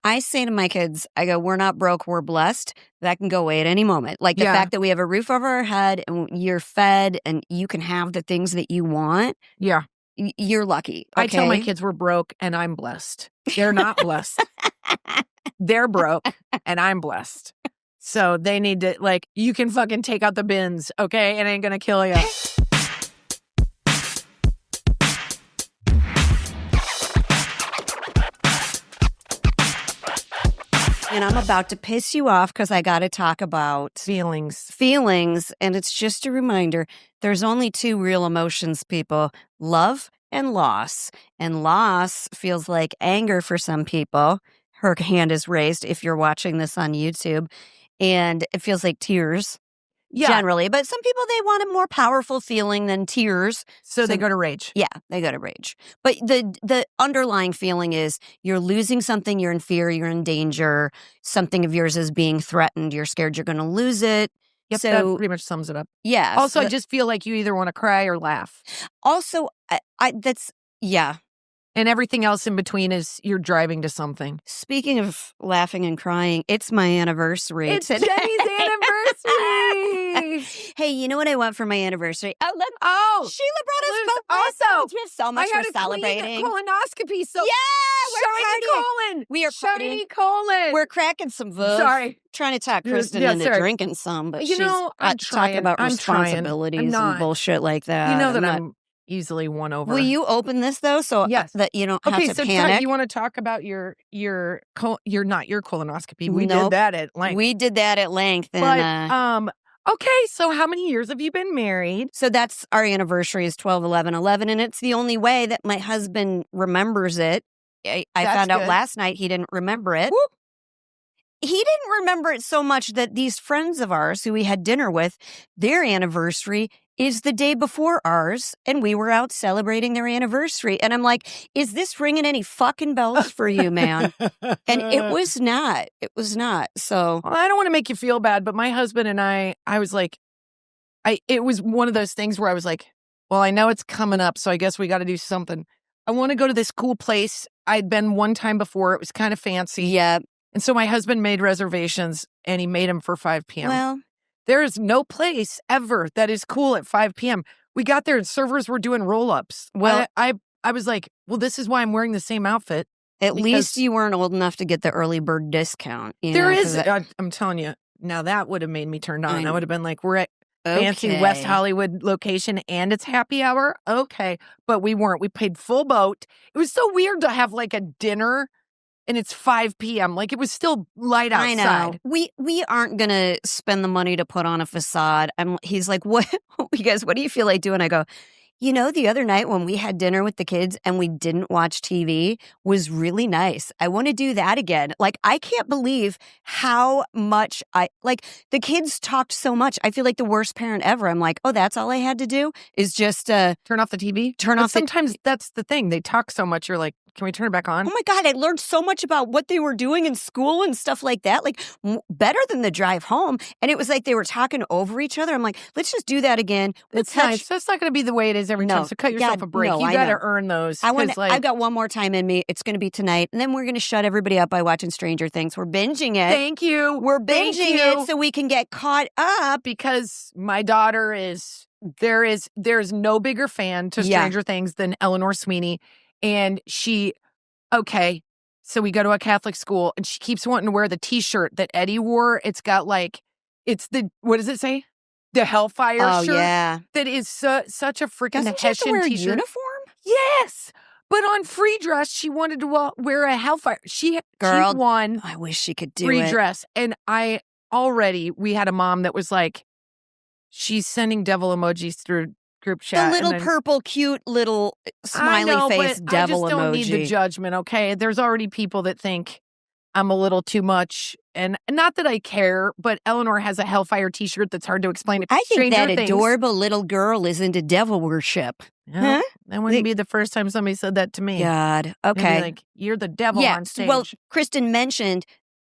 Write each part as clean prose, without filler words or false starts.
I say to my kids, I go, we're not broke, we're blessed. That can go away at any moment. Like the fact that we have a roof over our head and you're fed and you can have the things that you want. Yeah. You're lucky. Okay? I tell my kids we're broke and I'm blessed. They're not blessed. They're broke and I'm blessed. So they need to, like, you can fucking take out the bins, okay? It ain't gonna kill you. And I'm about to piss you off because I got to talk about feelings. And it's just a reminder, there's only two real emotions, people: love and loss. And loss feels like anger for some people. Her hand is raised if you're watching this on YouTube. And it feels like tears. Generally. But some people, they want a more powerful feeling than tears. So they go to rage. Yeah, they go to rage. But the underlying feeling is you're losing something, you're in fear, you're in danger, something of yours is being threatened, you're scared you're going to lose it. Yep, so, that pretty much sums it up. Yeah. Also, I just feel like you either want to cry or laugh. Also, yeah. And everything else in between is you're driving to something. Speaking of laughing and crying, it's my anniversary. It's Jenny's anniversary. Hey, you know what I want for my anniversary? Sheila brought us both. Also, we have so much for celebrating. Colonoscopy. So yeah, shiny colon. We are shiny colon. We're cracking some Veuve. Sorry, trying to talk Kristin into drinking some, but she's I'm talking about responsibilities and bullshit like that. You know that I'm easily won over. Will you open this though, so that you don't have to panic? You want to talk about your not your colonoscopy? We did that at length. We did that at length. And, okay, so how many years have you been married? So that's our anniversary is 12/11/11, and it's the only way that my husband remembers it. I found out last night he didn't remember it. Whoop. He didn't remember it so much that these friends of ours who we had dinner with, their anniversary is the day before ours, and we were out celebrating their anniversary. And I'm like, is this ringing any fucking bells for you, man? And it was not. It was not. So I don't want to make you feel bad, but my husband and I was like, it was one of those things where I was like, well, I know it's coming up, so I guess we got to do something. I want to go to this cool place. I'd been one time before. It was kind of fancy. Yeah. And so my husband made reservations, and he made them for 5 p.m. Well, there is no place ever that is cool at 5 p.m. We got there and servers were doing roll-ups. Well, I was like, well, this is why I'm wearing the same outfit. At least you weren't old enough to get the early bird discount. I'm telling you, now that would have made me turned on. I would have been like, we're at fancy West Hollywood location and it's happy hour. Okay. But we weren't. We paid full boat. It was so weird to have like a dinner and it's 5 p.m. Like, it was still light outside. I know. We aren't going to spend the money to put on a facade. He's like, what? You guys, what do you feel like doing? I go, you know, the other night when we had dinner with the kids and we didn't watch TV was really nice. I want to do that again. Like, I can't believe how much the kids talked so much. I feel like the worst parent ever. I'm like, oh, that's all I had to do is just turn off the TV? Sometimes that's the thing. They talk so much. You're like, can we turn it back on? Oh my God, I learned so much about what they were doing in school and stuff like that. Like, better than the drive home. And it was like they were talking over each other. I'm like, let's just do that again. It's nice. That's not going to be the way it is every time. So cut yourself a break. You got to earn those. I've got one more time in me. It's going to be tonight. And then we're going to shut everybody up by watching Stranger Things. We're binging it. Thank you. We're binging it so we can get caught up. Because my daughter there's no bigger fan to Stranger Things than Eleanor Sweeney. And so we go to a Catholic school and she keeps wanting to wear the t-shirt that Eddie wore. It's got what does it say? The Hellfire shirt. Oh, yeah. That is such a freaking Doesn't she have to wear t-shirt. A uniform? Yes. But on free dress, she wanted to wear a Hellfire. She won. I wish she could do free it. dress. And we had a mom that was like, she's sending devil emojis through group chat. The little purple, cute little smiley face devil emoji. I just don't need the judgment, okay? There's already people that think I'm a little too much. And not that I care, but Eleanor has a Hellfire t-shirt that's hard to explain. I think that adorable little girl is into devil worship. Yeah, that wouldn't be the first time somebody said that to me. God. Okay. Like, you're the devil on stage. Well, Kristin mentioned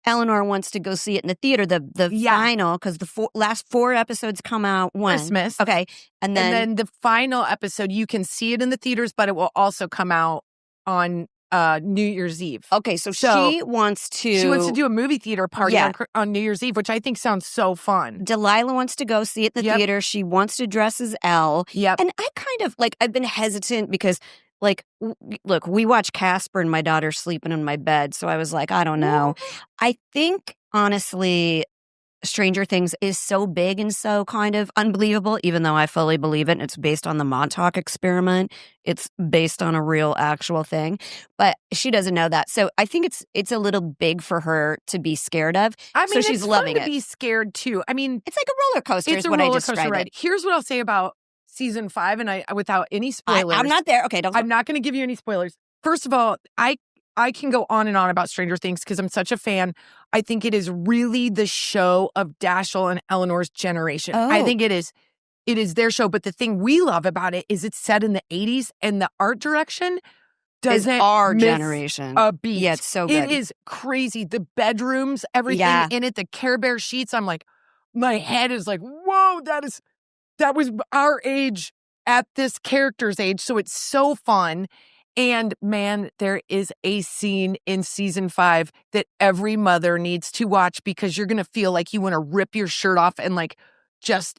Eleanor wants to go see it in the theater, the final, because the last 4 episodes come out when? Christmas. Okay. And then the final episode, you can see it in the theaters, but it will also come out on New Year's Eve. Okay, so she wants to do a movie theater party on New Year's Eve, which I think sounds so fun. Delilah wants to go see it in the theater. She wants to dress as Elle. Yep. And I kind of, like, I've been hesitant because, like, look, we watch Casper and my daughter's sleeping in my bed. So I was like, I don't know. I think, honestly, Stranger Things is so big and so kind of unbelievable, even though I fully believe it. And it's based on the Montauk experiment. It's based on a real, actual thing. But she doesn't know that. So I think it's a little big for her to be scared of. I mean, so she's it's loving fun to be scared too. I mean, it's like a roller coaster. It's is what a roller I describe coaster ride. it. Here's what I'll say about season 5, and I without any spoilers. I'm not there. Okay, I'm not going to give you any spoilers. First of all, I can go on and on about Stranger Things because I'm such a fan. I think it is really the show of Dashiell and Eleanor's generation. I think it is their show. But the thing we love about it is it's set in the 80s and the art direction doesn't our miss generation a beat. Yeah, it's so good. It is crazy. The bedrooms, everything in it, the Care Bear sheets. I'm like, my head is like, whoa, that was our age at this character's age. So it's so fun. And man, there is a scene in season 5 that every mother needs to watch because you're going to feel like you want to rip your shirt off and like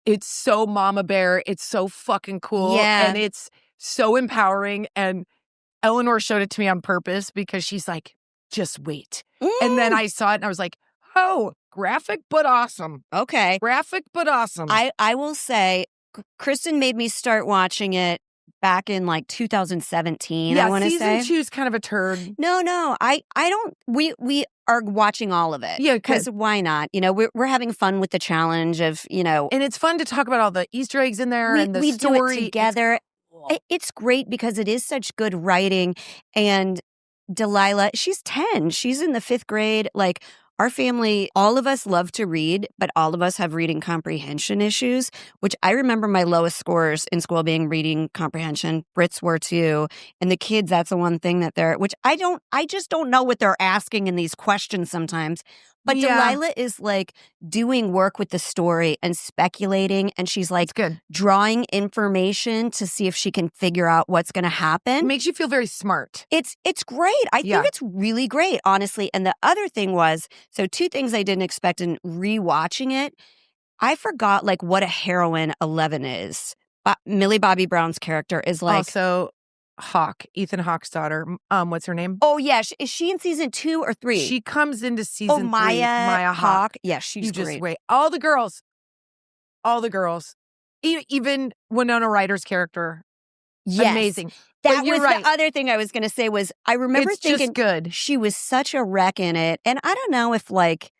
it's so mama bear. It's so fucking cool. Yeah. And it's so empowering. And Eleanor showed it to me on purpose because she's like, just wait. And then I saw it and I was like, oh, graphic but awesome. Okay. Graphic but awesome. I will say, Kristin made me start watching it back in like 2017, I want to say. Season 2 is kind of a turd. No, I don't. We are watching all of it. Yeah, because why not? You know, we're having fun with the challenge of, you know, and it's fun to talk about all the Easter eggs in there and the we story do it together. It's great because it is such good writing. And Delilah, she's 10. She's in the 5th grade. Like, our family, all of us love to read, but all of us have reading comprehension issues, which I remember my lowest scores in school being reading comprehension. Brits were too. And the kids, that's the one thing that which I just don't know what they're asking in these questions sometimes. But Delilah is like doing work with the story and speculating. And she's like drawing information to see if she can figure out what's going to happen. It makes you feel very smart. It's great. I think it's really great, honestly. And the other thing was, so 2 things I didn't expect in rewatching it. I forgot like what a heroine 11 is. Millie Bobby Brown's character is like. Also, Ethan Hawke's daughter. What's her name? Oh, yeah. Is she in season 2 or 3? She comes into season 3. Maya Hawke. Yeah, she's great. Just wait. All the girls. Even Winona Ryder's character. Yes. Amazing. That was the other thing I was going to say was I remember thinking good. She was such a wreck in it. And I don't know if like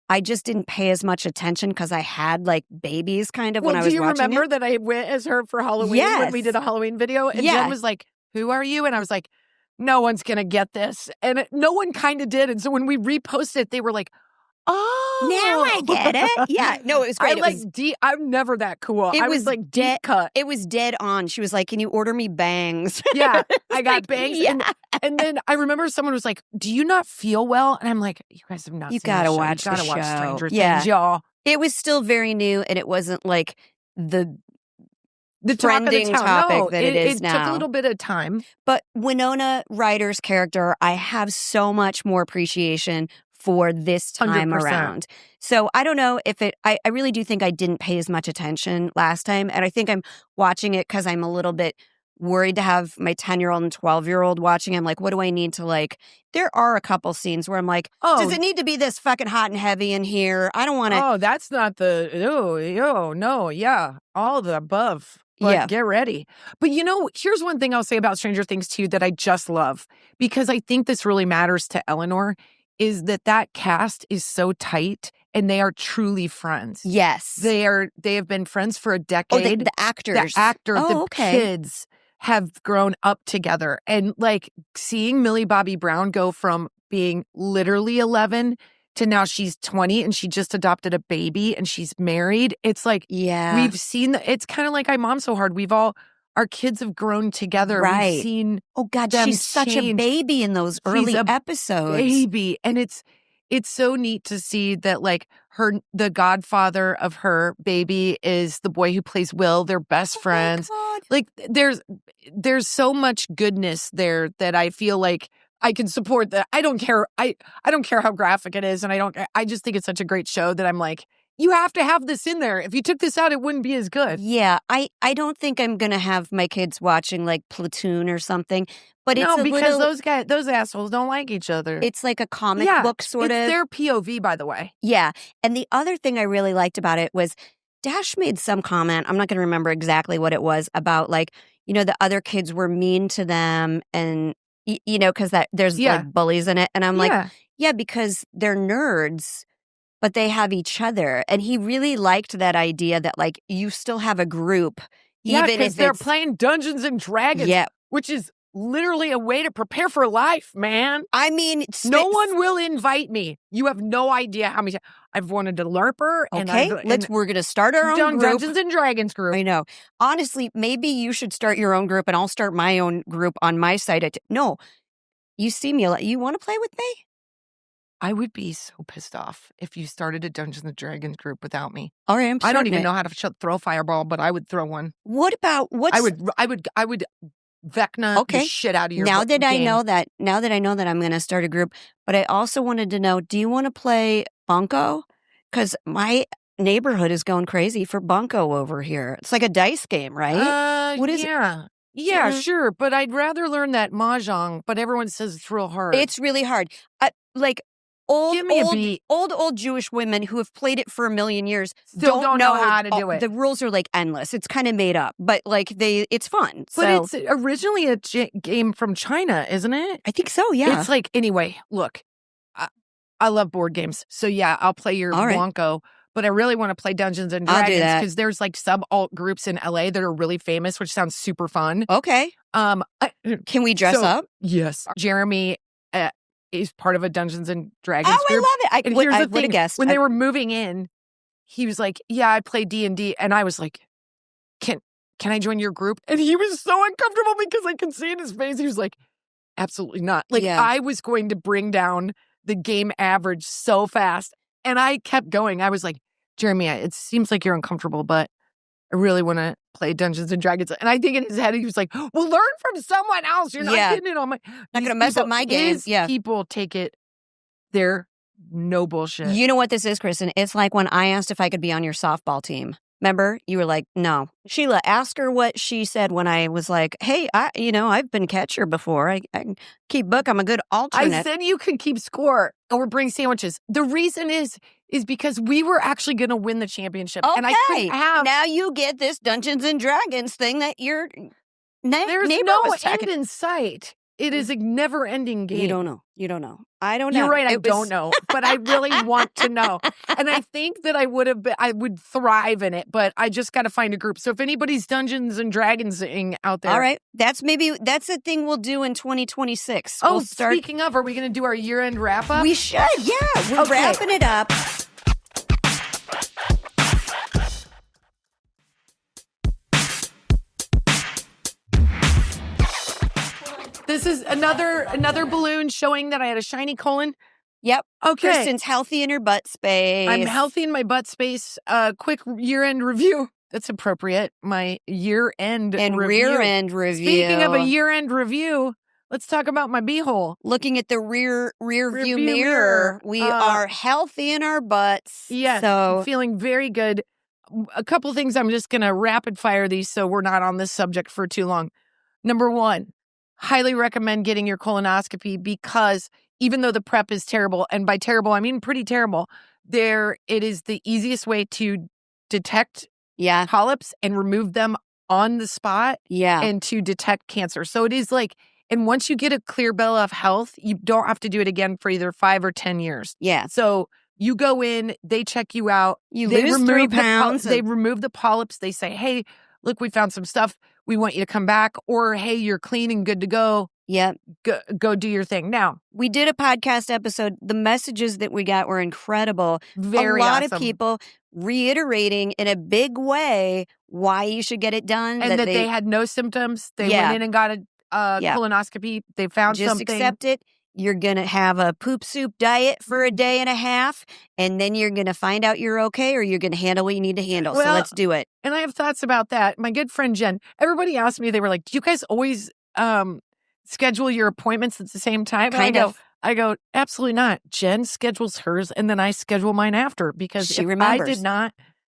I just didn't pay as much attention because I had like babies kind of when I was watching it. Do you remember that I went as her for Halloween when we did a Halloween video? And Jen was like, who are you? And I was like, no one's going to get this. And no one kind of did. And so when we reposted it, they were like, oh. Now I get it. Yeah. No, it was great. I'm never that cool. I was like deep cut. It was dead on. She was like, can you order me bangs? Yeah. I got bangs. Yeah. And then I remember someone was like, do you not feel well? And I'm like, you guys have not seen gotta the show. watch You gotta the watch show. Stranger Things, y'all. It was still very new and it wasn't like the trending topic that it is now. It took a little bit of time. But Winona Ryder's character, I have so much more appreciation for this time 100%. around. So I don't know if I really do think I didn't pay as much attention last time. And I think I'm watching it because I'm a little bit worried to have my 10-year-old and 12-year-old watching. I'm like, what do I need to like? There are a couple scenes where I'm like, does it need to be this fucking hot and heavy in here? I don't want to. Oh, that's not no. Yeah. All the above. But get ready. But you know, here's one thing I'll say about Stranger Things too that I just love because I think this really matters to Eleanor is that cast is so tight and they are truly friends. Yes. They have been friends for a decade. Oh, the actors. The kids have grown up together. And like seeing Millie Bobby Brown go from being literally 11 to now she's 20 and she just adopted a baby and she's married. It's like, we've seen, it's kind of like IMOMSOHARD. Our kids have grown together. Right. We've seen she's such a baby in those early episodes. Baby. And it's so neat to see that like the godfather of her baby is the boy who plays Will. They're best friends. Like there's so much goodness there that I feel like I can support that. I don't care. I don't care how graphic it is. And I just think it's such a great show that I'm like, you have to have this in there. If you took this out, it wouldn't be as good. Yeah, I don't think I'm going to have my kids watching like Platoon or something. But no, it's because those assholes don't like each other. It's like a comic book sort of. It's their POV, by the way. Yeah. And the other thing I really liked about it was Dash made some comment. I'm not going to remember exactly what it was about, like, the other kids were mean to them and, because there's like bullies in it. And I'm like, yeah, because they're nerds, but they have each other. And he really liked that idea that, like, you still have a group. Yeah, because they're playing Dungeons and Dragons, which is literally a way to prepare for life, man. I mean, no one will invite me. You have no idea how many times I've wanted to LARPer. We're going to start our own group. Dungeons and Dragons group. I know. Honestly, maybe you should start your own group and I'll start my own group on my site. No, you see me. You want to play with me? I would be so pissed off if you started a Dungeons and Dragons group without me. All right, I don't even know how to throw a fireball, but I would throw one. What about I would Vecna the shit out of your now that game. Now that I know that I'm going to start a group, but I also wanted to know, do you want to play Bunko? Because my neighborhood is going crazy for Bunko over here. It's like a dice game, right? What is it? Yeah, sure. But I'd rather learn that Mahjong, but everyone says it's real hard. It's really hard. Old Jewish women who have played it for a million years still don't know how to do it. The rules are like endless. It's kind of made up, but like it's fun. But it's originally a game from China, isn't it? I think so, yeah. It's like, anyway, look, I love board games. So yeah, I'll play your Blanco, but I really want to play Dungeons and Dragons because there's like sub-alt groups in LA that are really famous, which sounds super fun. Okay. Can we dress up? Yes. Jeremy is part of a Dungeons and Dragons group. I love it. I would have guessed. When they were moving in, he was like, yeah, I play D&D. And I was like, can I join your group? And he was so uncomfortable because I could see in his face. He was like, absolutely not. Like, I was going to bring down the game average so fast. And I kept going. I was like, Jeremy, it seems like you're uncomfortable, but I really want to play Dungeons and Dragons. And I think in his head, he was like, well, learn from someone else. You're not getting it on my... Not going to mess up my game. People take it. They're no bullshit. You know what this is, Kristin? It's like when I asked if I could be on your softball team. Remember? You were like, no. Sheila, ask her what she said when I was like, hey, I've been catcher before. I can keep book. I'm a good alternate. I said you could keep score or bring sandwiches. The reason is because we were actually going to win the championship. Okay. And I couldn't have... Now you get this Dungeons and Dragons thing that your There's neighbor no was end in sight. It is a never-ending game. You don't know. I don't know. You're right. I don't know, but I really want to know. And I think that I would thrive in it, but I just got to find a group. So if anybody's Dungeons and Dragons-ing out there. All right. That's a thing we'll do in 2026. Oh, speaking of, are we going to do our year-end wrap-up? We should. Yeah. We're wrapping it up. This is another balloon showing that I had a shiny colon. Yep. Okay. Kristin's healthy in her butt space. I'm healthy in my butt space. Quick year-end review. That's appropriate. My year-end and review. rear-end review. Speaking of a year-end review, let's talk about my beehole. Looking at the rear view mirror, we are healthy in our butts. Yes. So feeling very good. A couple things I'm just going to rapid fire these so we're not on this subject for too long. Number one. Highly recommend getting your colonoscopy because even though the prep is terrible, and by terrible, I mean pretty terrible, it is the easiest way to detect polyps and remove them on the spot and to detect cancer. So it is like, and once you get a clear bill of health, you don't have to do it again for either 5 or 10 years. Yeah. So you go in, they check you out. You lose 3 pounds. They remove the polyps. They say, hey, look, we found some stuff. We want you to come back, or, hey, you're clean and good to go. Yep. Go do your thing. Now, we did a podcast episode. The messages that we got were incredible. Very A lot awesome. of people reiterating in a big way why you should get it done. And that they had no symptoms. They went in and got a colonoscopy. They found something. Just accept it. You're going to have a poop soup diet for a day and a half, and then you're going to find out you're okay, or you're going to handle what you need to handle. Well, so let's do it. And I have thoughts about that. My good friend Jen, everybody asked me, they were like, do you guys always schedule your appointments at the same time? I go, absolutely not. Jen schedules hers, and then I schedule mine after, because She if remembers. I did not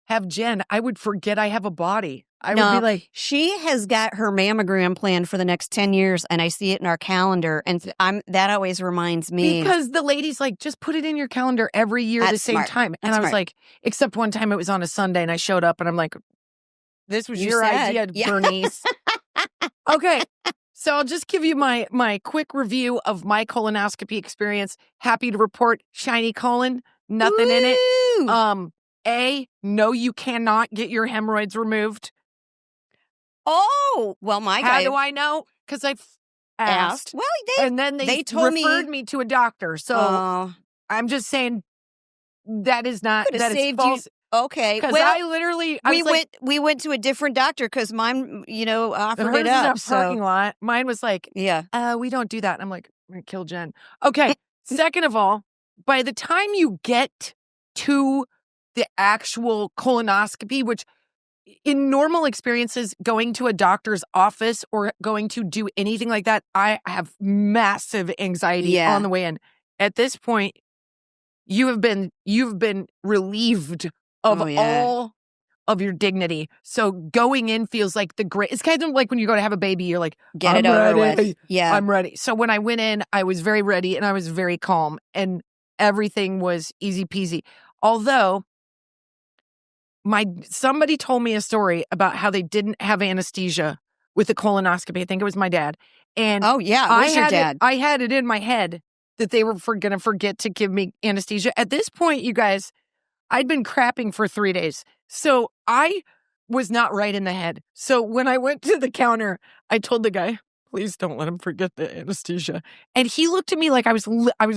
have Jen, I would forget I have a body. I would be like, she has got her mammogram planned for the next 10 years, and I see it in our calendar, and that always reminds me. Because the lady's like, just put it in your calendar every year at the same time. And I was like, except one time it was on a Sunday, and I showed up, and I'm like, this was your idea, Bernice. Okay. So I'll just give you my quick review of my colonoscopy experience. Happy to report, shiny colon, nothing in it. No, you cannot get your hemorrhoids removed. Oh, well, How do I know? Because I've asked. Well, and then they referred me to a doctor. So I'm just saying that is not, that is false. Okay. Because I literally, we went to a different doctor because mine, offered it up. So. Parking lot. Mine was like, we don't do that. And I'm like, I'm going to kill Jen. Okay. Second of all, by the time you get to the actual colonoscopy, which in normal experiences, going to a doctor's office or going to do anything like that, I have massive anxiety on the way in. At this point, you've been relieved of all of your dignity. So going in feels like it's kind of like when you go to have a baby, you're like, get it over with. Yeah. I'm ready. So when I went in, I was very ready and I was very calm and everything was easy peasy. Although somebody told me a story about how they didn't have anesthesia with the colonoscopy. I think it was my dad. And your dad. I had it in my head that they were going to forget to give me anesthesia. At this point, you guys, I'd been crapping for 3 days. So I was not right in the head. So when I went to the counter, I told the guy, please don't let him forget the anesthesia. And he looked at me like I was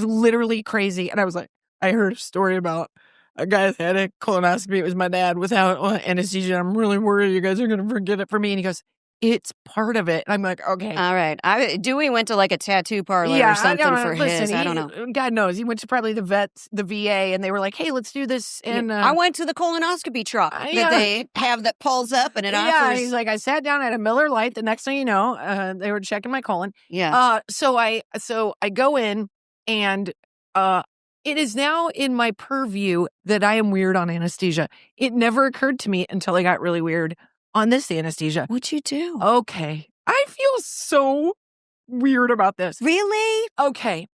literally crazy. And I was like, I heard a story about a guy that had a colonoscopy. It was my dad without anesthesia. I'm really worried you guys are going to forget it for me. And he goes, it's part of it. And I'm like, okay. All right. Dewey went to like a tattoo parlor or something for his. I don't know. God knows. He went to probably the VA, and they were like, hey, let's do this. And I went to the colonoscopy truck that they have that pulls up and it offers. Yeah, he's like, I sat down at a Miller Lite. The next thing you know, they were checking my colon. Yeah. So I go in, and it is now in my purview that I am weird on anesthesia. It never occurred to me until I got really weird on this anesthesia. What'd you do? Okay. I feel so weird about this. Really? Okay.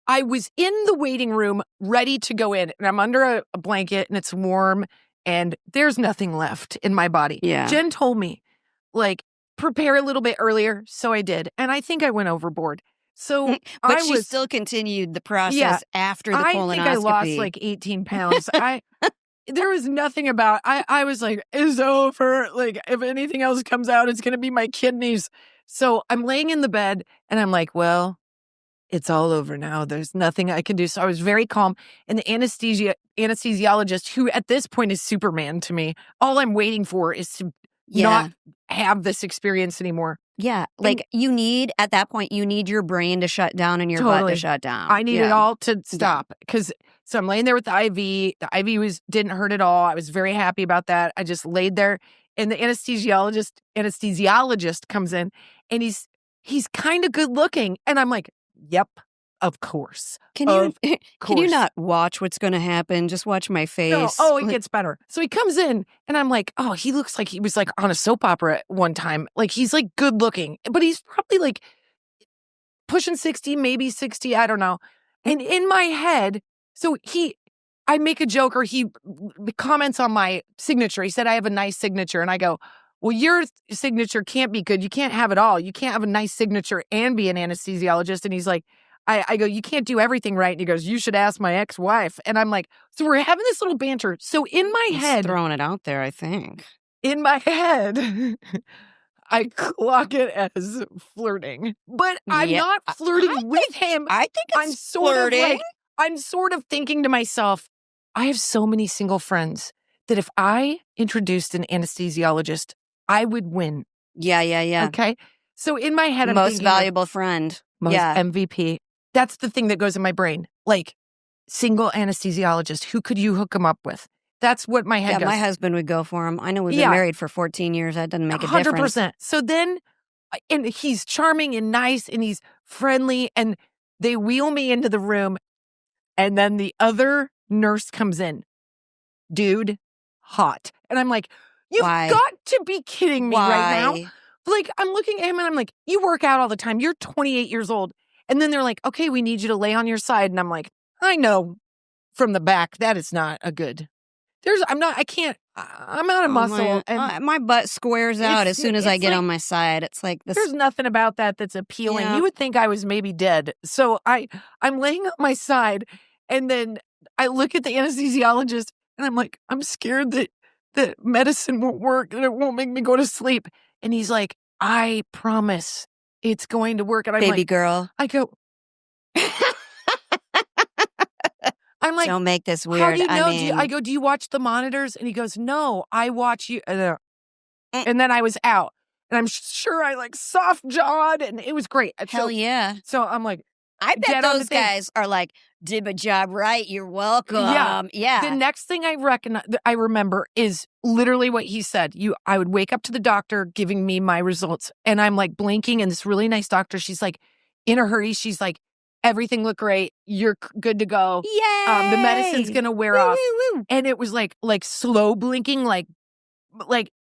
I was in the waiting room ready to go in, and I'm under a blanket, and it's warm, and there's nothing left in my body. Yeah. Jen told me, like, prepare a little bit earlier, so I did. And I think I went overboard. So she still continued the process after the colonoscopy. I think I lost like 18 pounds. There was nothing about, I was like, it's over. Like, if anything else comes out, it's going to be my kidneys. So I'm laying in the bed and I'm like, well, it's all over now. There's nothing I can do. So I was very calm. And the anesthesiologist, who at this point is Superman to me, all I'm waiting for is to not have this experience anymore. Yeah. Like at that point, you need your brain to shut down and your butt to shut down. I need it all to stop. So I'm laying there with the IV. The IV didn't hurt at all. I was very happy about that. I just laid there, and the anesthesiologist comes in, and he's kind of good looking. And I'm like, yep, of course. Can you not watch what's going to happen? Just watch my face. No. It gets better. So he comes in, and I'm like, oh, he looks like he was like on a soap opera at one time. Like, he's like good looking, but he's probably like pushing 60, maybe 60. I don't know. And in my head, so I make a joke, or he comments on my signature. He said, I have a nice signature. And I go, well, your signature can't be good. You can't have it all. You can't have a nice signature and be an anesthesiologist. And he's like, I go, you can't do everything right. And he goes, you should ask my ex-wife. And I'm like, so we're having this little banter. So in my head, throwing it out there, I think. In my head, I clock it as flirting, but I'm not flirting with him. I think it's flirting. I'm sort of thinking to myself, I have so many single friends that if I introduced an anesthesiologist, I would win. Yeah. Okay. So in my head, I'm most thinking valuable friend. Most MVP. That's the thing that goes in my brain. Like, single anesthesiologist. Who could you hook him up with? That's what my head goes. My husband would go for him. I know we've been married for 14 years. That doesn't make a difference. 100%. So then and he's charming and nice and he's friendly, and they wheel me into the room, and then the other nurse comes in. Dude, hot. And I'm like, you've got to be kidding me right now. Like, I'm looking at him and I'm like, you work out all the time. You're 28 years old. And then they're like, okay, we need you to lay on your side. And I'm like, I know from the back, that is not a good. I'm out of muscle. And my butt squares out as soon as I get on my side. It's like this. There's nothing about that's appealing. Yeah. You would think I was maybe dead. So I'm laying on my side, and then I look at the anesthesiologist and I'm like, I'm scared that medicine won't work and it won't make me go to sleep. And he's like, I promise it's going to work. And I'm baby like, girl. I go, I'm like, don't make this weird. How do you know? I go, do you watch the monitors? And he goes, no, I watch you. And then I was out. And I'm sure I soft jawed, and it was great. Hell yeah. So I'm like, I bet those guys are like, did my job right. You're welcome. Yeah. The next thing I remember is literally what he said. I would wake up to the doctor giving me my results, and I'm like blinking, and this really nice doctor, she's like in a hurry. She's like, everything looked great. You're good to go. Yay! The medicine's going to wear off. Woo. And it was like slow blinking, like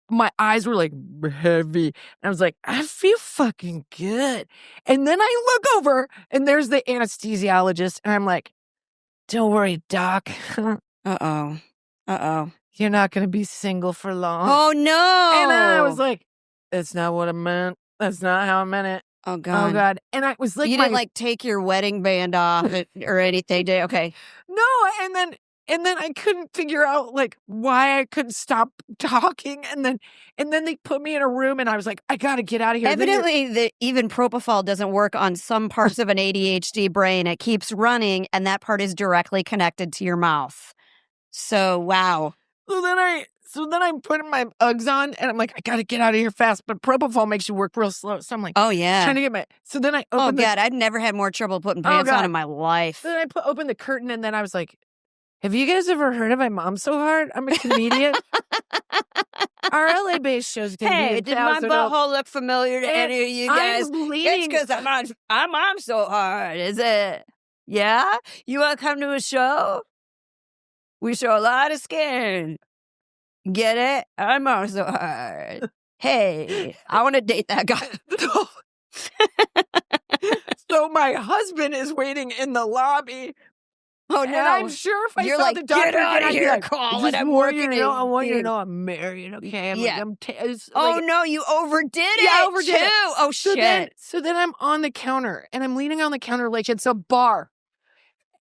my eyes were heavy. And I was like, I feel fucking good. And then I look over and there's the anesthesiologist. And I'm like, don't worry, doc. Uh-oh. You're not going to be single for long. Oh, no. And I was like, that's not what I meant. That's not how I meant it. Oh, God. Oh, God. And I was like, you didn't take your wedding band off or anything. Okay. No. And then I couldn't figure out why I couldn't stop talking. And then they put me in a room and I was like, I got to get out of here. Evidently, even propofol doesn't work on some parts of an ADHD brain. It keeps running, and that part is directly connected to your mouth. So, wow. So then I'm putting my Uggs on, and I'm like, I got to get out of here fast. But propofol makes you work real slow. So I'm like, oh, yeah. Trying to get my. So then I opened God, I'd never had more trouble putting pants on in my life. So then I opened the curtain, and then I was like, have you guys ever heard of IMOMSOHARD? I'm a comedian. Our LA-based shows can be did my butthole look familiar to any of you guys? It's because I'm so hard, is it? Yeah? You want to come to a show? We show a lot of skin. Get it? I'm also hard. Hey, I want to date that guy. So my husband is waiting in the lobby. Oh, no. And I'm sure if I You're saw the doctor, get out of here, Colin. I'm working. I want you to know I'm married, okay? No, you overdid it. Yeah, I overdid it. Oh, shit. So then I'm on the counter, and I'm leaning on the counter like it's a bar.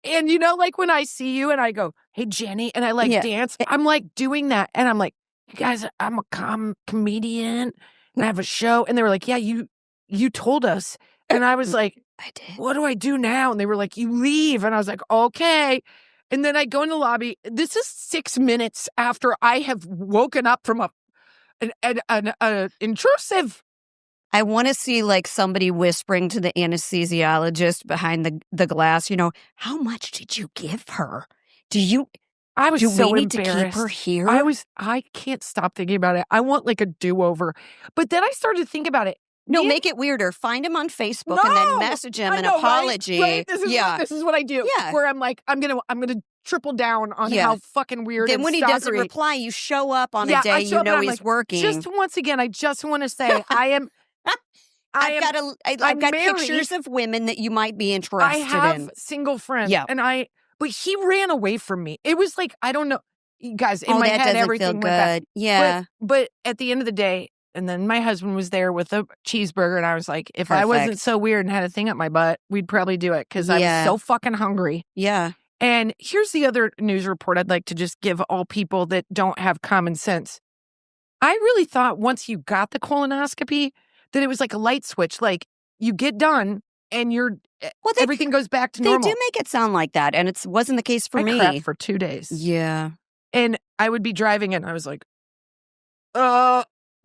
And when I see you and I go, hey, Jenny, and I dance, I'm doing that. And I'm like, you guys, I'm a comedian and I have a show. And they were like, yeah, you told us. And I was like, I did. What do I do now? And they were like, you leave. And I was like, okay. And then I go in the lobby. This is 6 minutes after I have woken up from an intrusive. I want to see somebody whispering to the anesthesiologist behind the glass, how much did you give her? I was so we need embarrassed. to keep her here? I can't stop thinking about it. I want a do-over. But then I started to think about it. No, make it weirder. Find him on Facebook and then message him an apology. Right? This is what I do. Yeah. Where I'm like, I'm gonna triple down on how fucking weird. Then when he doesn't reply, you show up on a day he's working. Just once again, I just want to say I am. I've got pictures of women that you might be interested in. I have single friends. Yeah. But he ran away from me. It was I don't know. You guys, in my head, everything went bad. Yeah. But at the end of the day, and then my husband was there with a cheeseburger, and I was like, if I wasn't so weird and had a thing up my butt, we'd probably do it because I'm so fucking hungry. Yeah. And here's the other news report I'd like to just give all people that don't have common sense. I really thought once you got the colonoscopy that it was like a light switch. You get done and everything goes back to normal. They do make it sound like that, and it wasn't the case for me. I crapped for 2 days. Yeah. And I would be driving and I was like,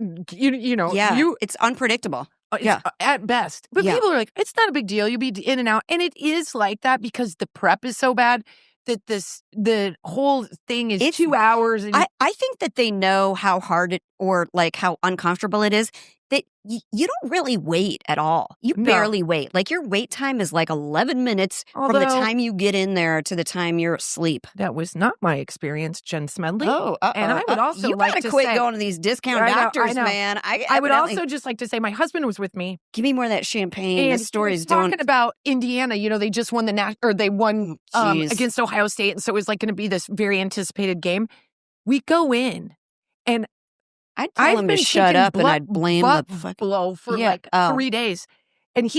it's unpredictable. At best. But people are like, it's not a big deal. You'll be in and out. And it is like that because the prep is so bad that the whole thing is 2 hours. And I think that they know how hard or how uncomfortable it is. that you don't really wait at all. You barely wait. Like your wait time is like 11 minutes from the time you get in there to the time you're asleep. That was not my experience, Jen Smedley. Oh, and I would also you like gotta to quit say, going to these discount doctors, man. I would also just like to say my husband was with me. Give me more of that champagne. And the stories talking about Indiana. They just won they won against Ohio State, and so it was like going to be this very anticipated game. We go in, and I'd tell him to shut up, and I'd blame the fucking blow for 3 days. And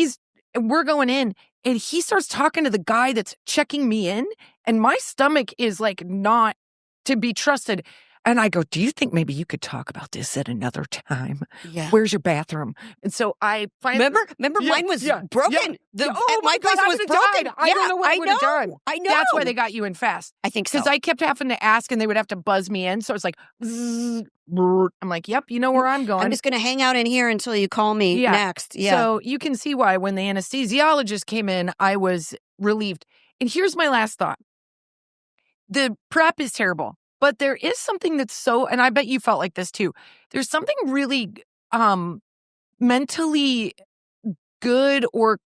we're going in, and he starts talking to the guy that's checking me in, and my stomach is like not to be trusted. And I go, do you think maybe you could talk about this at another time? Yeah. Where's your bathroom? And so I finally... Remember mine was broken. Yeah. My place was broken. I don't know what I would have done. I know. That's why they got you in fast. I think so. Because I kept having to ask, and they would have to buzz me in. So it's like, zzz, I'm like, yep, you know where I'm going. I'm just going to hang out in here until you call me next. Yeah. So you can see why when the anesthesiologist came in, I was relieved. And here's my last thought. The prep is terrible. But there is something that's and I bet you felt like this too. There's something really mentally good, or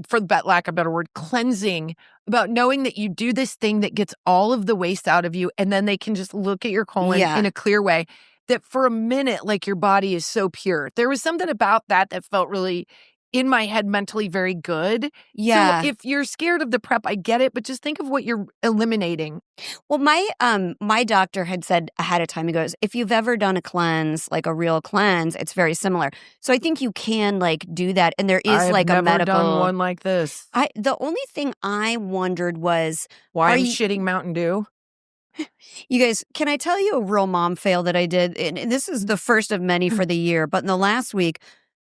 for lack of a better word, cleansing about knowing that you do this thing that gets all of the waste out of you, and then they can just look at your colon in a clear way. That for a minute, like your body is so pure. There was something about that felt really in my head mentally very good. Yeah. So if you're scared of the prep, I get it, but just think of what you're eliminating. Well, my doctor had said ahead of time, he goes, if you've ever done a cleanse, like a real cleanse, it's very similar. So I think you can like do that. And there is a medical... I've never done one like this. The only thing I wondered was... Why I'm shitting Mountain Dew? You guys, can I tell you a real mom fail that I did? And this is the first of many for the year. But in the last week,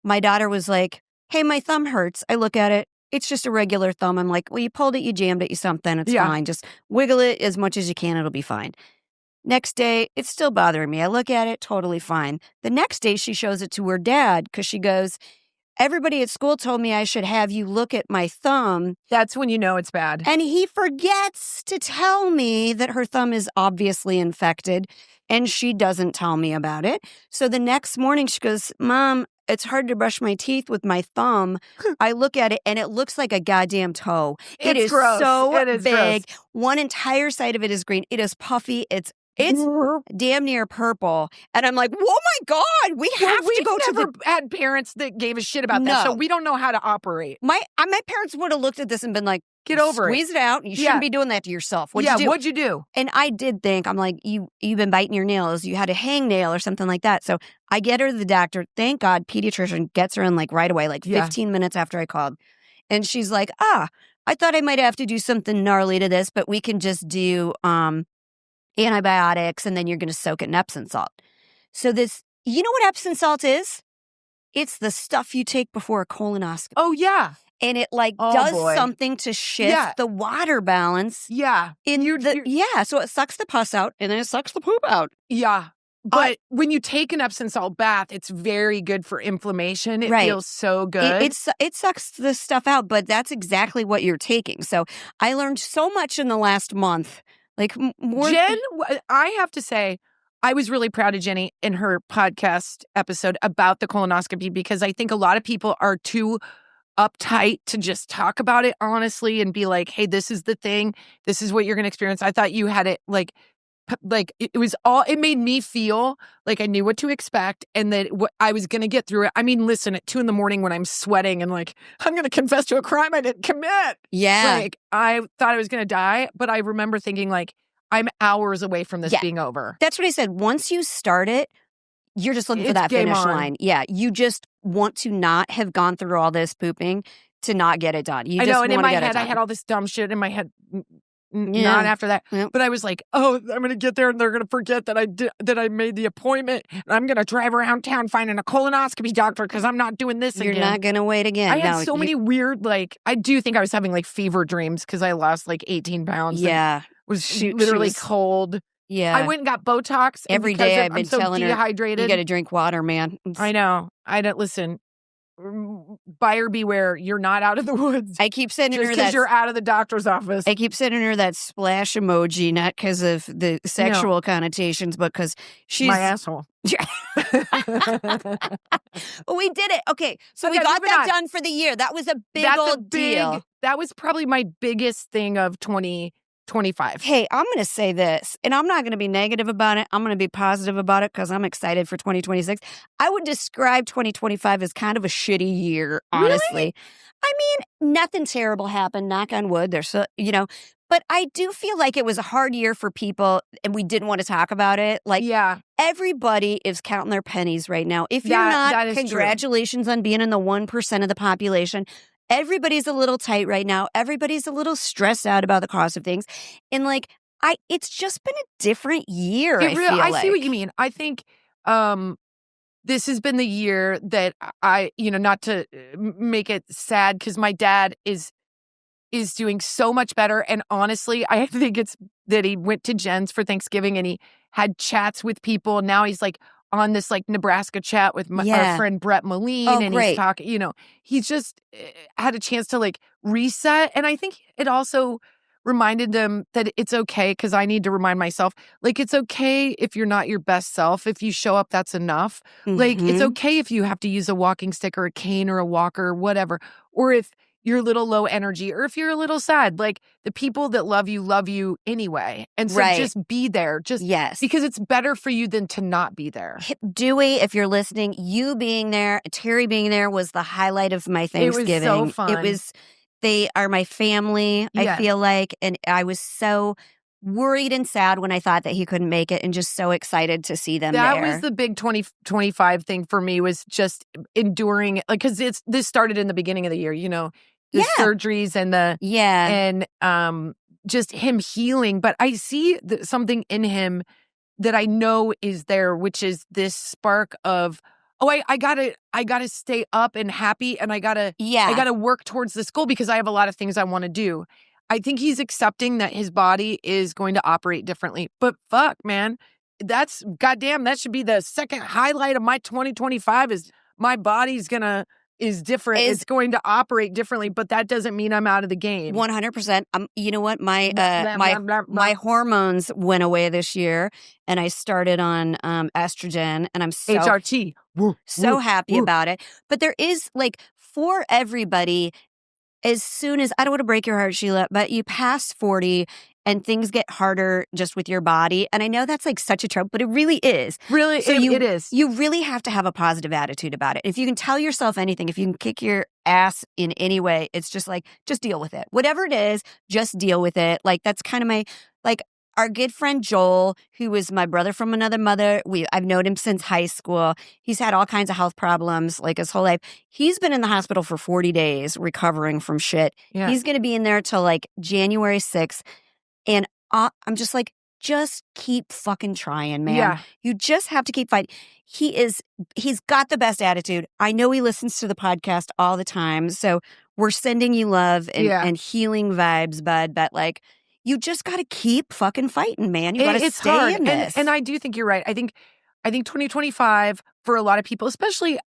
my daughter was like, hey, my thumb hurts. I look at it. It's just a regular thumb. I'm like, well, you pulled it, you jammed it, you something. It's fine. Just wiggle it as much as you can. It'll be fine. Next day, it's still bothering me. I look at it, totally fine. The next day, she shows it to her dad because she goes, everybody at school told me I should have you look at my thumb. That's when you know it's bad. And he forgets to tell me that her thumb is obviously infected, and she doesn't tell me about it. So the next morning, she goes, Mom, it's hard to brush my teeth with my thumb. I look at it, and it looks like a goddamn toe. It is gross. so it is big. Gross. One entire side of it is green. It is puffy. It's damn near purple. And I'm like, oh my God, we have to go to the... had parents that gave a shit about that, so we don't know how to operate. My parents would have looked at this and been like, get over squeeze it out. You shouldn't be doing that to yourself. What'd you do? And I did think, I'm like, you've been biting your nails. You had a hangnail or something like that. So I get her to the doctor. Thank God, pediatrician gets her in like right away, like 15 minutes after I called. And she's like, I thought I might have to do something gnarly to this, but we can just do antibiotics, and then you're going to soak it in Epsom salt. So this, you know what Epsom salt is? It's the stuff you take before a colonoscopy. Oh, yeah. And it does something to shift the water balance. Yeah. So it sucks the pus out, and then it sucks the poop out. Yeah. But when you take an Epsom salt bath, it's very good for inflammation. It feels so good. It sucks the stuff out, but that's exactly what you're taking. So I learned so much in the last month. Like more. Jen, I have to say, I was really proud of Jenny in her podcast episode about the colonoscopy, because I think a lot of people are too uptight to just talk about it honestly and be like, hey, this is the thing. This is what you're going to experience. I thought you had it like it made me feel like I knew what to expect, and that I was going to get through it. I mean, listen, at 2 a.m. when I'm sweating and like, I'm going to confess to a crime I didn't commit. Yeah. Like, I thought I was going to die, but I remember thinking like, I'm hours away from this being over. That's what I said. Once you start it, you're just looking for that finish line. Yeah. You just want to not have gone through all this pooping to not get it done. I know. And in my head, I had all this dumb shit in my head. Not after that. Yep. But I was like, oh, I'm going to get there and they're going to forget that I made the appointment. And I'm going to drive around town finding a colonoscopy doctor because I'm not doing this again. You're not going to wait again. I had so many weird, I do think I was having fever dreams because I lost 18 pounds. Yeah. Was literally cold. Yeah. I went and got Botox. Every day I've been telling her, dehydrated. You got to drink water, man. I know. I don't listen. buyer beware. You're not out of the woods. I keep sending her that. Because you're out of the doctor's office. I keep sending her that splash emoji, not because of the sexual connotations, but because she's my asshole. We did it. Okay, so we got that done for the year. That was a big old deal. That was probably my biggest thing of 2025. Hey, I'm going to say this, and I'm not going to be negative about it. I'm going to be positive about it because I'm excited for 2026. I would describe 2025 as kind of a shitty year, honestly. Really? I mean, nothing terrible happened, knock on wood. There's so, but I do feel like it was a hard year for people, and we didn't want to talk about it. Like, everybody is counting their pennies right now. If you're not, congratulations on being in the 1% of the population. Everybody's a little tight right now. Everybody's a little stressed out about the cost of things. And it's just been a different year. I see what you mean. I think this has been the year that not to make it sad, because my dad is doing so much better. And honestly, I think it's that he went to Jen's for Thanksgiving and he had chats with people. Now he's on this Nebraska chat with our friend Brett Moline. Oh, and great. He's talking, he's just had a chance to reset. And I think it also reminded them that it's okay, because I need to remind myself, it's okay if you're not your best self. If you show up, that's enough. Mm-hmm. It's okay if you have to use a walking stick or a cane or a walker or whatever. Or if you're a little low energy, or if you're a little sad, the people that love you anyway. And so just be there, because it's better for you than to not be there. Dewey, if you're listening, you being there, Terry being there was the highlight of my Thanksgiving. It was so fun. They are my family, I feel like, and I was so worried and sad when I thought that he couldn't make it, and just so excited to see them there. That was the big 2025 thing for me, was just enduring, because this started in the beginning of the year, the surgeries and and just him healing. But I see something in him that I know is there, which is this spark of, I gotta stay up and happy, and I gotta work towards this goal, because I have a lot of things I want to do. I think he's accepting that his body is going to operate differently. But fuck, man, that should be the second highlight of my 2025, is my body's is different. It's going to operate differently, but that doesn't mean I'm out of the game. 100%. You know what? My hormones went away this year, and I started on estrogen, and I'm so HRT. Happy about it. But there is for everybody, as soon as, I don't want to break your heart, Sheila, but you pass 40 and things get harder just with your body. And I know that's such a trope, but it really is. Really, so it is. You really have to have a positive attitude about it. If you can tell yourself anything, if you can kick your ass in any way, it's just just deal with it. Whatever it is, just deal with it. That's kind of my, our good friend Joel, who was my brother from another mother. I've known him since high school. He's had all kinds of health problems his whole life. He's been in the hospital for 40 days recovering from shit. Yeah. He's going to be in there till January 6th. And I'm just just keep fucking trying, man. Yeah. You just have to keep fighting. He's got the best attitude. I know he listens to the podcast all the time. So we're sending you love and healing vibes, bud. But you just got to keep fucking fighting, man. You got to stay hard. In this. And I do think you're right. I think 2025 for a lot of people, especially,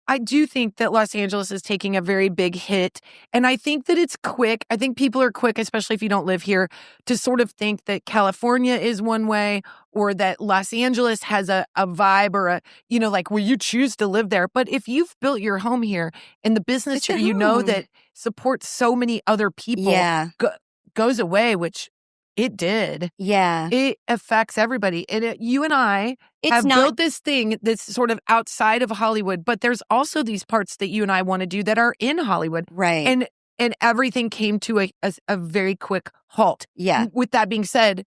I do think that Los Angeles is taking a very big hit. And I think that it's quick. I think people are quick, especially if you don't live here, to sort of think that California is one way, or that Los Angeles has a vibe, or where you choose to live there. But if you've built your home here, and the business that that supports so many other people goes away, which it did. Yeah. It affects everybody. And you and I have built this thing that's sort of outside of Hollywood, but there's also these parts that you and I want to do that are in Hollywood. Right. And everything came to a very quick halt. Yeah. With that being said,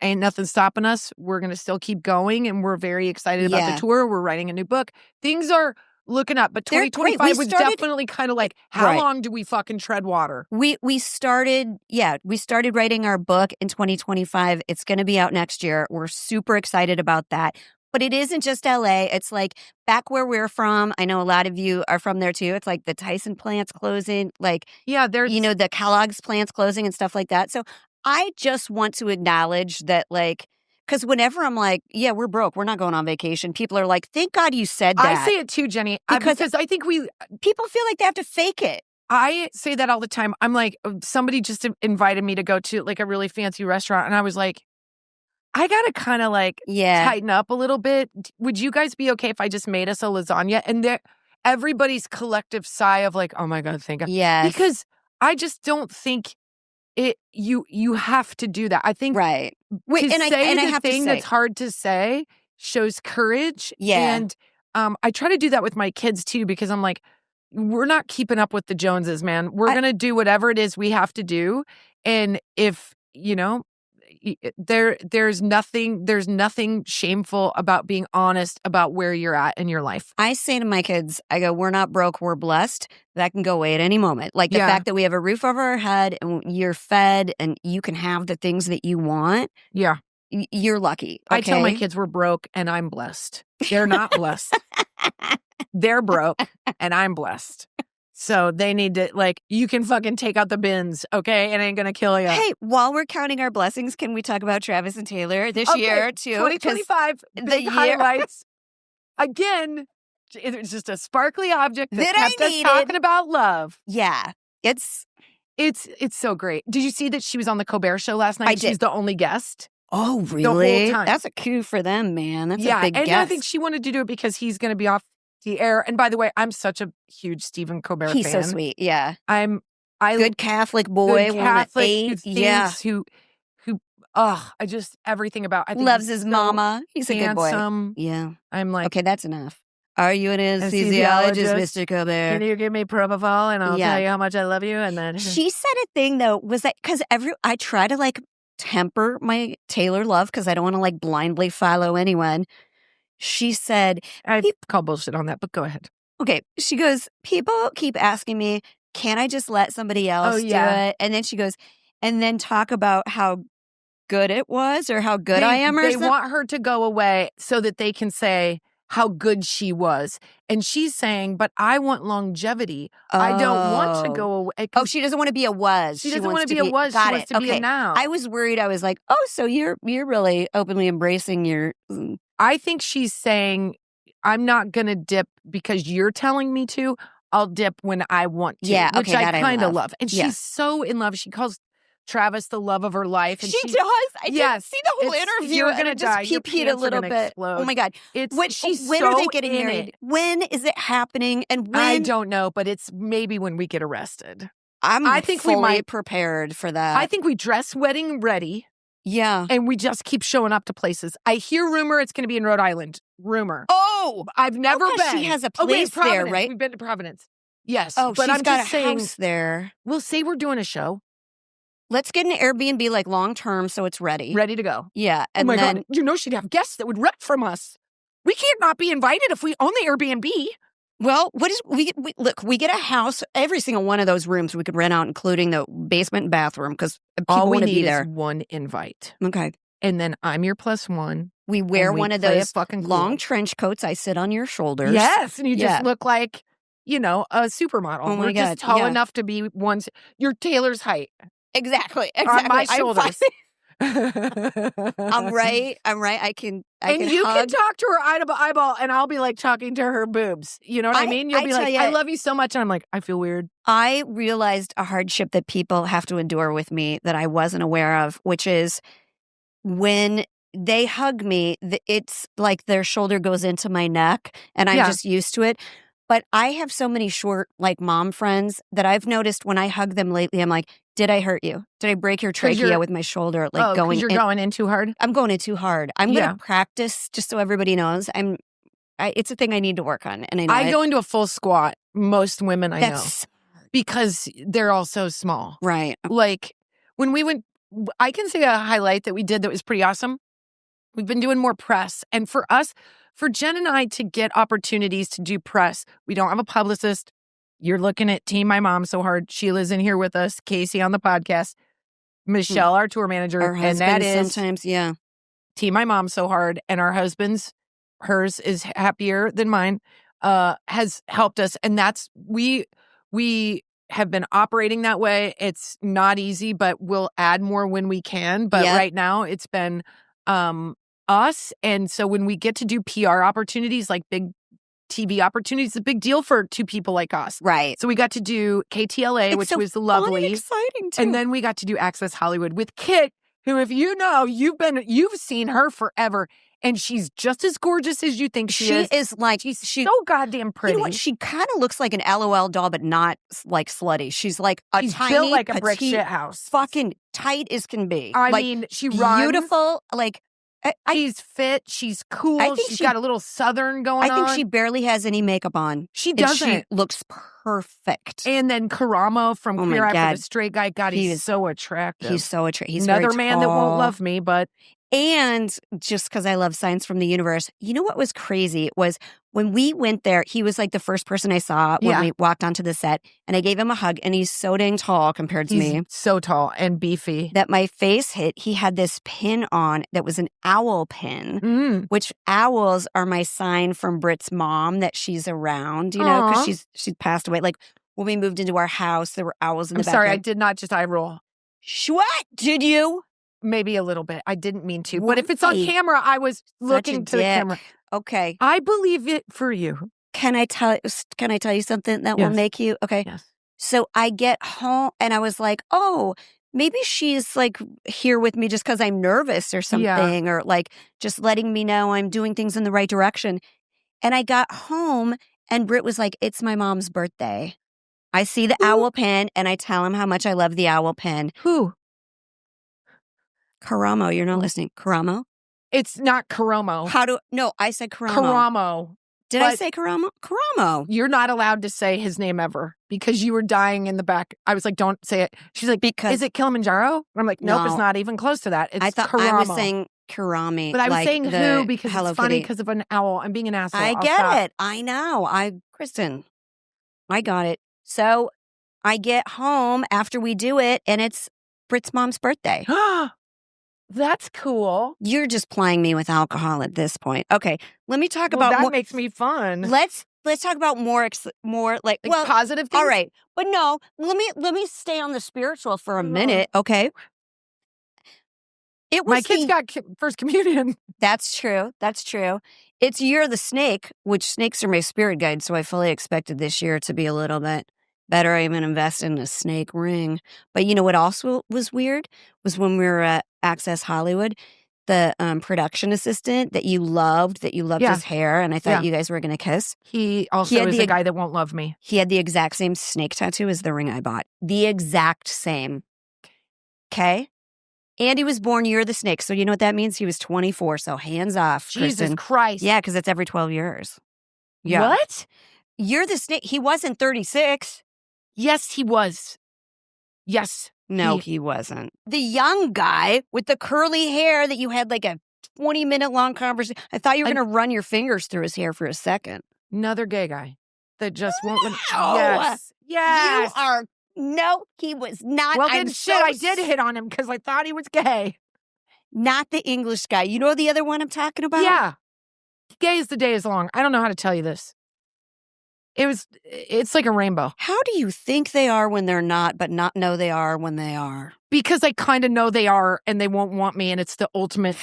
ain't nothing stopping us. We're going to still keep going, and we're very excited about the tour. We're writing a new book. Things are looking up, but 2025 was definitely kind of how long do we fucking tread water? We started writing our book in 2025. It's going to be out next year. We're super excited about that. But it isn't just LA. It's back where we're from. I know a lot of you are from there too. It's the Tyson plant's closing, there's the Kellogg's plant's closing and stuff like that. So I just want to acknowledge that Because whenever I'm like, yeah, we're broke, we're not going on vacation, people are like, thank God you said that. I say it too, Jenny, because I think people feel like they have to fake it. I say that all the time. I'm like, somebody just invited me to go to like a really fancy restaurant. And I was like, I got to kind of like tighten up a little bit. Would you guys be okay if I just made us a lasagna? And everybody's collective sigh of like, oh my God, thank God. Yes. Because I just don't think you have to do that. I think right. Wait, to say the thing that's hard to say shows courage. Yeah. And I try to do that with my kids too, because I'm like, we're not keeping up with the Joneses, man. We're going to do whatever it is we have to do. And if, there's nothing shameful about being honest about where you're at in your life. I say to my kids, I go, we're not broke, we're blessed. That can go away at any moment. Like the fact that we have a roof over our head and you're fed and you can have the things that you want. Yeah. You're lucky. Okay? I tell my kids we're broke and I'm blessed. They're not blessed. They're broke and I'm blessed. So they need to, like, you can fucking take out the bins, okay? It ain't going to kill you. Hey, while we're counting our blessings, can we talk about Travis and Taylor this year, too? 2025, big highlights. Again, it's just a sparkly object that kept us talking about love. Yeah. It's so great. Did you see that she was on the Colbert Show last night? I did. She was the only guest. Oh, really? The whole time. That's a coup for them, man. That's a big and guest. I think she wanted to do it because he's going to be off the air. And by the way, I'm such a huge Stephen Colbert fan. He's so sweet. Yeah. Good Catholic boy. Good Catholic who I just everything about. I think loves his mama. He's handsome. A good boy. Yeah. I'm like, okay, that's enough. Are you an anesthesiologist, Mr. Colbert? Can you give me propofol and I'll tell you how much I love you? And then she said a thing though, was that because I try to like temper my Taylor love because I don't want to like blindly follow anyone. She said, I call bullshit on that, but go ahead. Okay. She goes, people keep asking me, can I just let somebody else do it? And then she goes, and then talk about how good it was or how good I am or They something. want her to go away so that they can say how good she was. And she's saying, but I want longevity. I don't want to go away. Oh, she doesn't want to be a was. She doesn't want to be a was. She wants to be a now. I was worried. I was like, oh, so you're really openly embracing your... I think she's saying, I'm not going to dip because you're telling me to. I'll dip when I want to. Yeah, which I kind of love. And yeah. she's so in love. She calls Travis the love of her life. And she does. I didn't see the whole interview. You're going to die. Just peed a little bit. Explode. Oh my God. When are they getting married? When is it happening? And when? I don't know, but it's maybe when we get arrested. I think we might prepared for that. I think we dress wedding ready. Yeah. And we just keep showing up to places. I hear rumor it's going to be in Rhode Island. Rumor. Oh. I've never been. She has a place there, right? We've been to Providence. Yes. Oh, but she's got a house there. We'll say we're doing a show. Let's get an Airbnb like long term so it's ready. Ready to go. Yeah. And God. She'd have guests that would rent from us. We can't not be invited if we own the Airbnb. Well, look, we get a house, every single one of those rooms we could rent out, including the basement and bathroom, because people want to be there. All we need is one invite. Okay. And then I'm your +1. We wear one of those long trench coats. I sit on your shoulders. Yes. And you just look like, a supermodel. Oh We're just tall enough to be your Taylor's height. Exactly. On my shoulders. I'm right. I can you can talk to her eye to eyeball, and I'll be like talking to her boobs. You know what I mean? You'll be like, I love you so much. And I'm like, I feel weird. I realized a hardship that people have to endure with me that I wasn't aware of, which is when they hug me, it's like their shoulder goes into my neck, and I'm just used to it. But I have so many short, like, mom friends that I've noticed when I hug them lately, I'm like, did I hurt you? Did I break your trachea with my shoulder? Like going in too hard? I'm going in too hard. I'm going to practice just so everybody knows. It's a thing I need to work on. And I go into a full squat. Most women I know. Because they're all so small. Right. Like when we went, I can say a highlight that we did that was pretty awesome. We've been doing more press. And for Jen and I to get opportunities to do press, we don't have a publicist. You're looking at Team My Mom So Hard. Sheila's in here with us. Casey on the podcast. Michelle, our tour manager. And that is sometimes, Team My Mom So Hard. And our husband's, hers is happier than mine, has helped us. And that's, we have been operating that way. It's not easy, but we'll add more when we can. But right now it's been us. And so when we get to do PR opportunities, like big TV opportunities, it's a big deal for two people like us. Right. So we got to do KTLA, which was lovely. Fun and exciting too. And then we got to do Access Hollywood with Kit, who, if you know, you've seen her forever. And she's just as gorgeous as you think she is. She is like, she's so goddamn pretty. You know what? She kind of looks like an LOL doll, but not like slutty. She's like she's tiny, built like petite, a brick shit house. Fucking tight as can be. I like, mean, she runs. Beautiful. Like, she's fit. She's cool. She's got a little Southern going on. I think she barely has any makeup on. She doesn't. She looks perfect. And then Karamo from Queer Eye for the Straight Guy. God, he's so attractive. He's so attractive. He's another man that won't love me, but... And just because I love Science from the Universe, you know what was crazy was when we went there, he was like the first person I saw when we walked onto the set, and I gave him a hug, and he's so dang tall compared to me. He's so tall and beefy. That my face hit. He had this pin on that was an owl pin, which owls are my sign from Britt's mom that she's around, you know, because she's passed away. Like when we moved into our house, there were owls in the backyard. I'm sorry, I did not just eye roll. What? Did you? Maybe a little bit. I didn't mean to. But if it's on camera, I was looking to the camera. Okay. I believe it for you. Can I tell you something that will make you? Okay. Yes. So I get home and I was like, oh, maybe she's like here with me just because I'm nervous or something, or like just letting me know I'm doing things in the right direction. And I got home and Britt was like, it's my mom's birthday. I see the owl pin and I tell him how much I love the owl pin. Who? Karamo, you're not listening. Karamo? It's not Karamo. No, I said Karamo. Karamo. Did I say Karamo? Karamo. You're not allowed to say his name ever because you were dying in the back. I was like, don't say it. She's like, is it Kilimanjaro? And I'm like, nope, it's not even close to that. It's I thought Karamo. I was saying Karami. But I was saying who because Hello it's funny Kitty. because of an owl. I'm being an asshole. I get it. I know. Kristin, I got it. So I get home after we do it and it's Britt's mom's birthday. That's cool. You're just plying me with alcohol at this point. Okay, let me talk about that more. Makes me fun. Let's talk about more like positive things. All right, but no, let me stay on the spiritual for a minute. Okay, it was my kids got first communion. That's true. That's true. It's Year of the Snake, which snakes are my spirit guide, so I fully expected this year to be a little bit better. I even invested in a snake ring. But you know what also was weird was when we were at Access Hollywood, the production assistant that you loved his hair, and I thought you guys were going to kiss. He also is a guy that won't love me. He had the exact same snake tattoo as the ring I bought. The exact same. Okay? And he was born Year of the Snake, so you know what that means? He was 24, so hands off, Jesus Kristin. Christ. Yeah, because it's every 12 years. Yeah. What? Year of the Snake, he wasn't 36. Yes, he was. Yes. No, he wasn't. The young guy with the curly hair that you had like a 20-minute long conversation. I thought you were going to run your fingers through his hair for a second. Another gay guy that just won't. Yes. Yes. You are. No, he was not. Well, then I did hit on him because I thought he was gay. Not the English guy. You know the other one I'm talking about? Yeah. Gay as the day is long. I don't know how to tell you this. It's like a rainbow. How do you think they are when they're not, but not know they are when they are? Because I kind of know they are and they won't want me, and it's the ultimate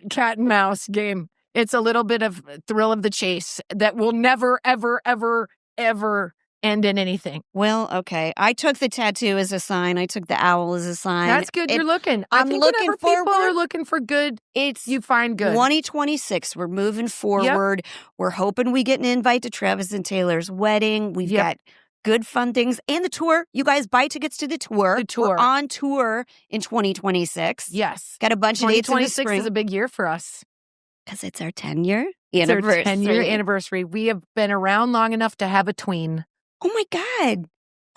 cat and mouse game. It's a little bit of thrill of the chase that will never, ever, ever, ever end in anything. Well, okay. I took the tattoo as a sign. I took the owl as a sign. That's good. You're looking. I'm looking forward. People are looking for good. You find good. 2026. We're moving forward. Yep. We're hoping we get an invite to Travis and Taylor's wedding. We've got good fun things. And the tour. You guys buy tickets to the tour. We're on tour in 2026. Yes. Got a bunch of dates in the spring. 2026 is a big year for us. Because it's our 10-year anniversary. It's our 10-year anniversary. We have been around long enough to have a tween. Oh my God.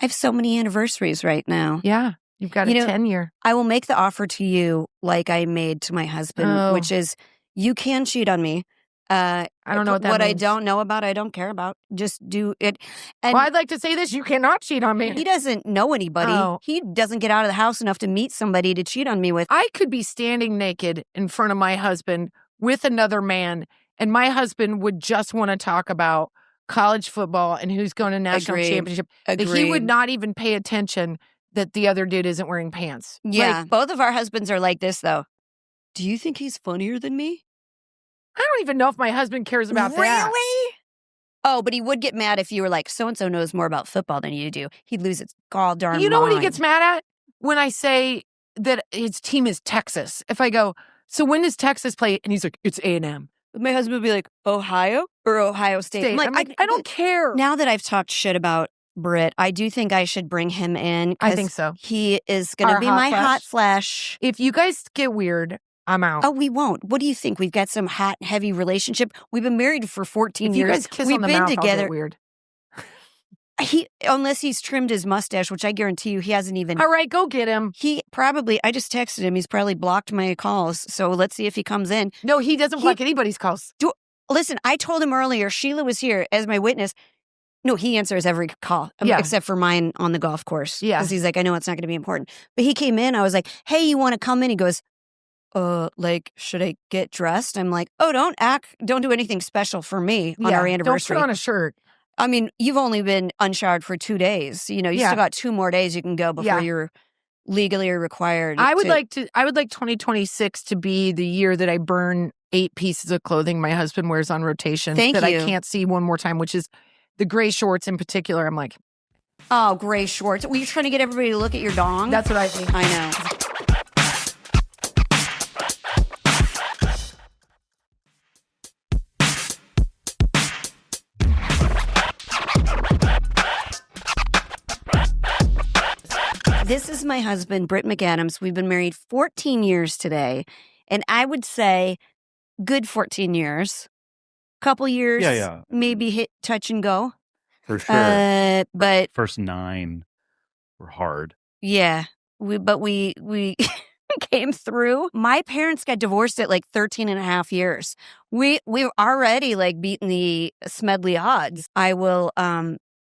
I have so many anniversaries right now. Yeah. You've got a 10-year. I will make the offer to you like I made to my husband, which is you can cheat on me. I don't know what that means. What I don't know about, I don't care about. Just do it. And I'd like to say this. You cannot cheat on me. He doesn't know anybody. He doesn't get out of the house enough to meet somebody to cheat on me with. I could be standing naked in front of my husband with another man, and my husband would just want to talk about college football and who's going to national championship. He would not even pay attention that the other dude isn't wearing pants. Yeah. Both of our husbands are like this, though. Do you think he's funnier than me? I don't even know if my husband cares about that. Really? Oh, but he would get mad if you were like, so-and-so knows more about football than you do. He'd lose his gall darn mind. You know what he gets mad at? When I say that his team is Texas. If I go, so when does Texas play? And he's like, it's A&M. My husband would be like, Ohio or Ohio State? I'm like, I don't care. Now that I've talked shit about Britt, I do think I should bring him in. I think so. He is going to be my hot flash. If you guys get weird, I'm out. Oh, we won't. What do you think? We've got some hot, heavy relationship. We've been married for 14 years. If you guys kiss on the mouth, I'll get weird. Unless he's trimmed his mustache, which I guarantee you he hasn't even. All right, go get him. I just texted him. He's probably blocked my calls. So let's see if he comes in. No, he doesn't block anybody's calls. Listen, I told him earlier, Sheila was here as my witness. No, he answers every call, except for mine on the golf course. Yeah. Because he's like, I know it's not going to be important. But he came in. I was like, hey, you want to come in? He goes, should I get dressed? I'm like, oh, don't do anything special for me on our anniversary. Don't put on a shirt. I mean, you've only been unshowered for 2 days. You know, you still got 2 more days you can go before you're legally required. I would like 2026 to be the year that I burn 8 pieces of clothing my husband wears on rotation that I can't see one more time, which is the gray shorts in particular. I'm like, oh, gray shorts. Were you trying to get everybody to look at your dong? That's what I think. I know. This is my husband, Britt McAdams. We've been married 14 years today. And I would say good 14 years. Couple years, maybe hit touch and go. For sure. But first 9 were hard. Yeah. We came through. My parents got divorced at like 13 and a half years. We were already like beating the Smedley odds. I will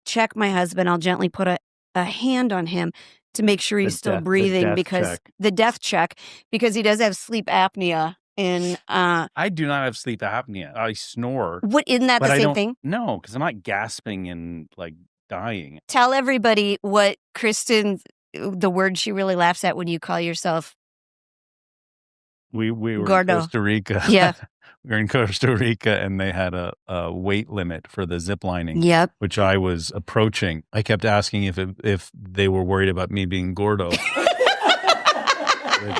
check my husband. I'll gently put a hand on him to make sure he's still breathing because the death check, because he does have sleep apnea. And I do not have sleep apnea. I snore. What, isn't that the same thing? No, because I'm not gasping and like dying. Tell everybody what Kristin, the word she really laughs at when you call yourself. We were Gordo. in Costa Rica. Yeah. We were in Costa Rica and they had a weight limit for the zip lining. Yep. Which I was approaching. I kept asking if they were worried about me being gordo.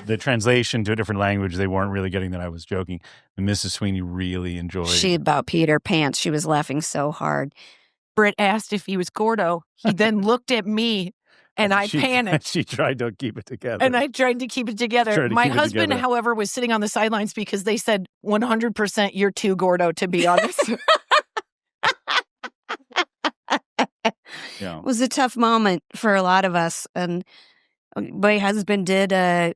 The translation to a different language, they weren't really getting that I was joking. And Mrs. Sweeney really enjoyed. She about peed her pants. She was laughing so hard. Britt asked if he was gordo. He then looked at me and I panicked. She tried to keep it together. And I tried to keep it together. My husband, however, was sitting on the sidelines because they said 100% you're too gordo to be honest. It was a tough moment for a lot of us. And my husband did, I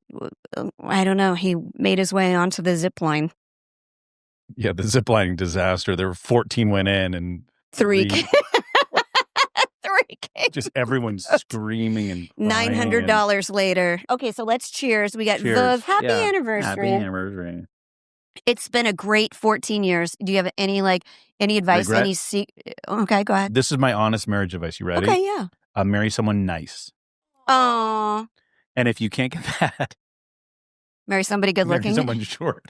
don't know, he made his way onto the zip line. Yeah, the zip lining disaster. There were 14 went in and 3 just everyone's screaming and crying. $900 later. Okay, so let's cheers. We got Veuve. Happy anniversary. Happy anniversary. It's been a great 14 years. Do you have any advice? Regret? Okay, go ahead. This is my honest marriage advice. You ready? Okay, yeah. Marry someone nice. Oh. And if you can't get that, marry somebody good looking. Marry someone short.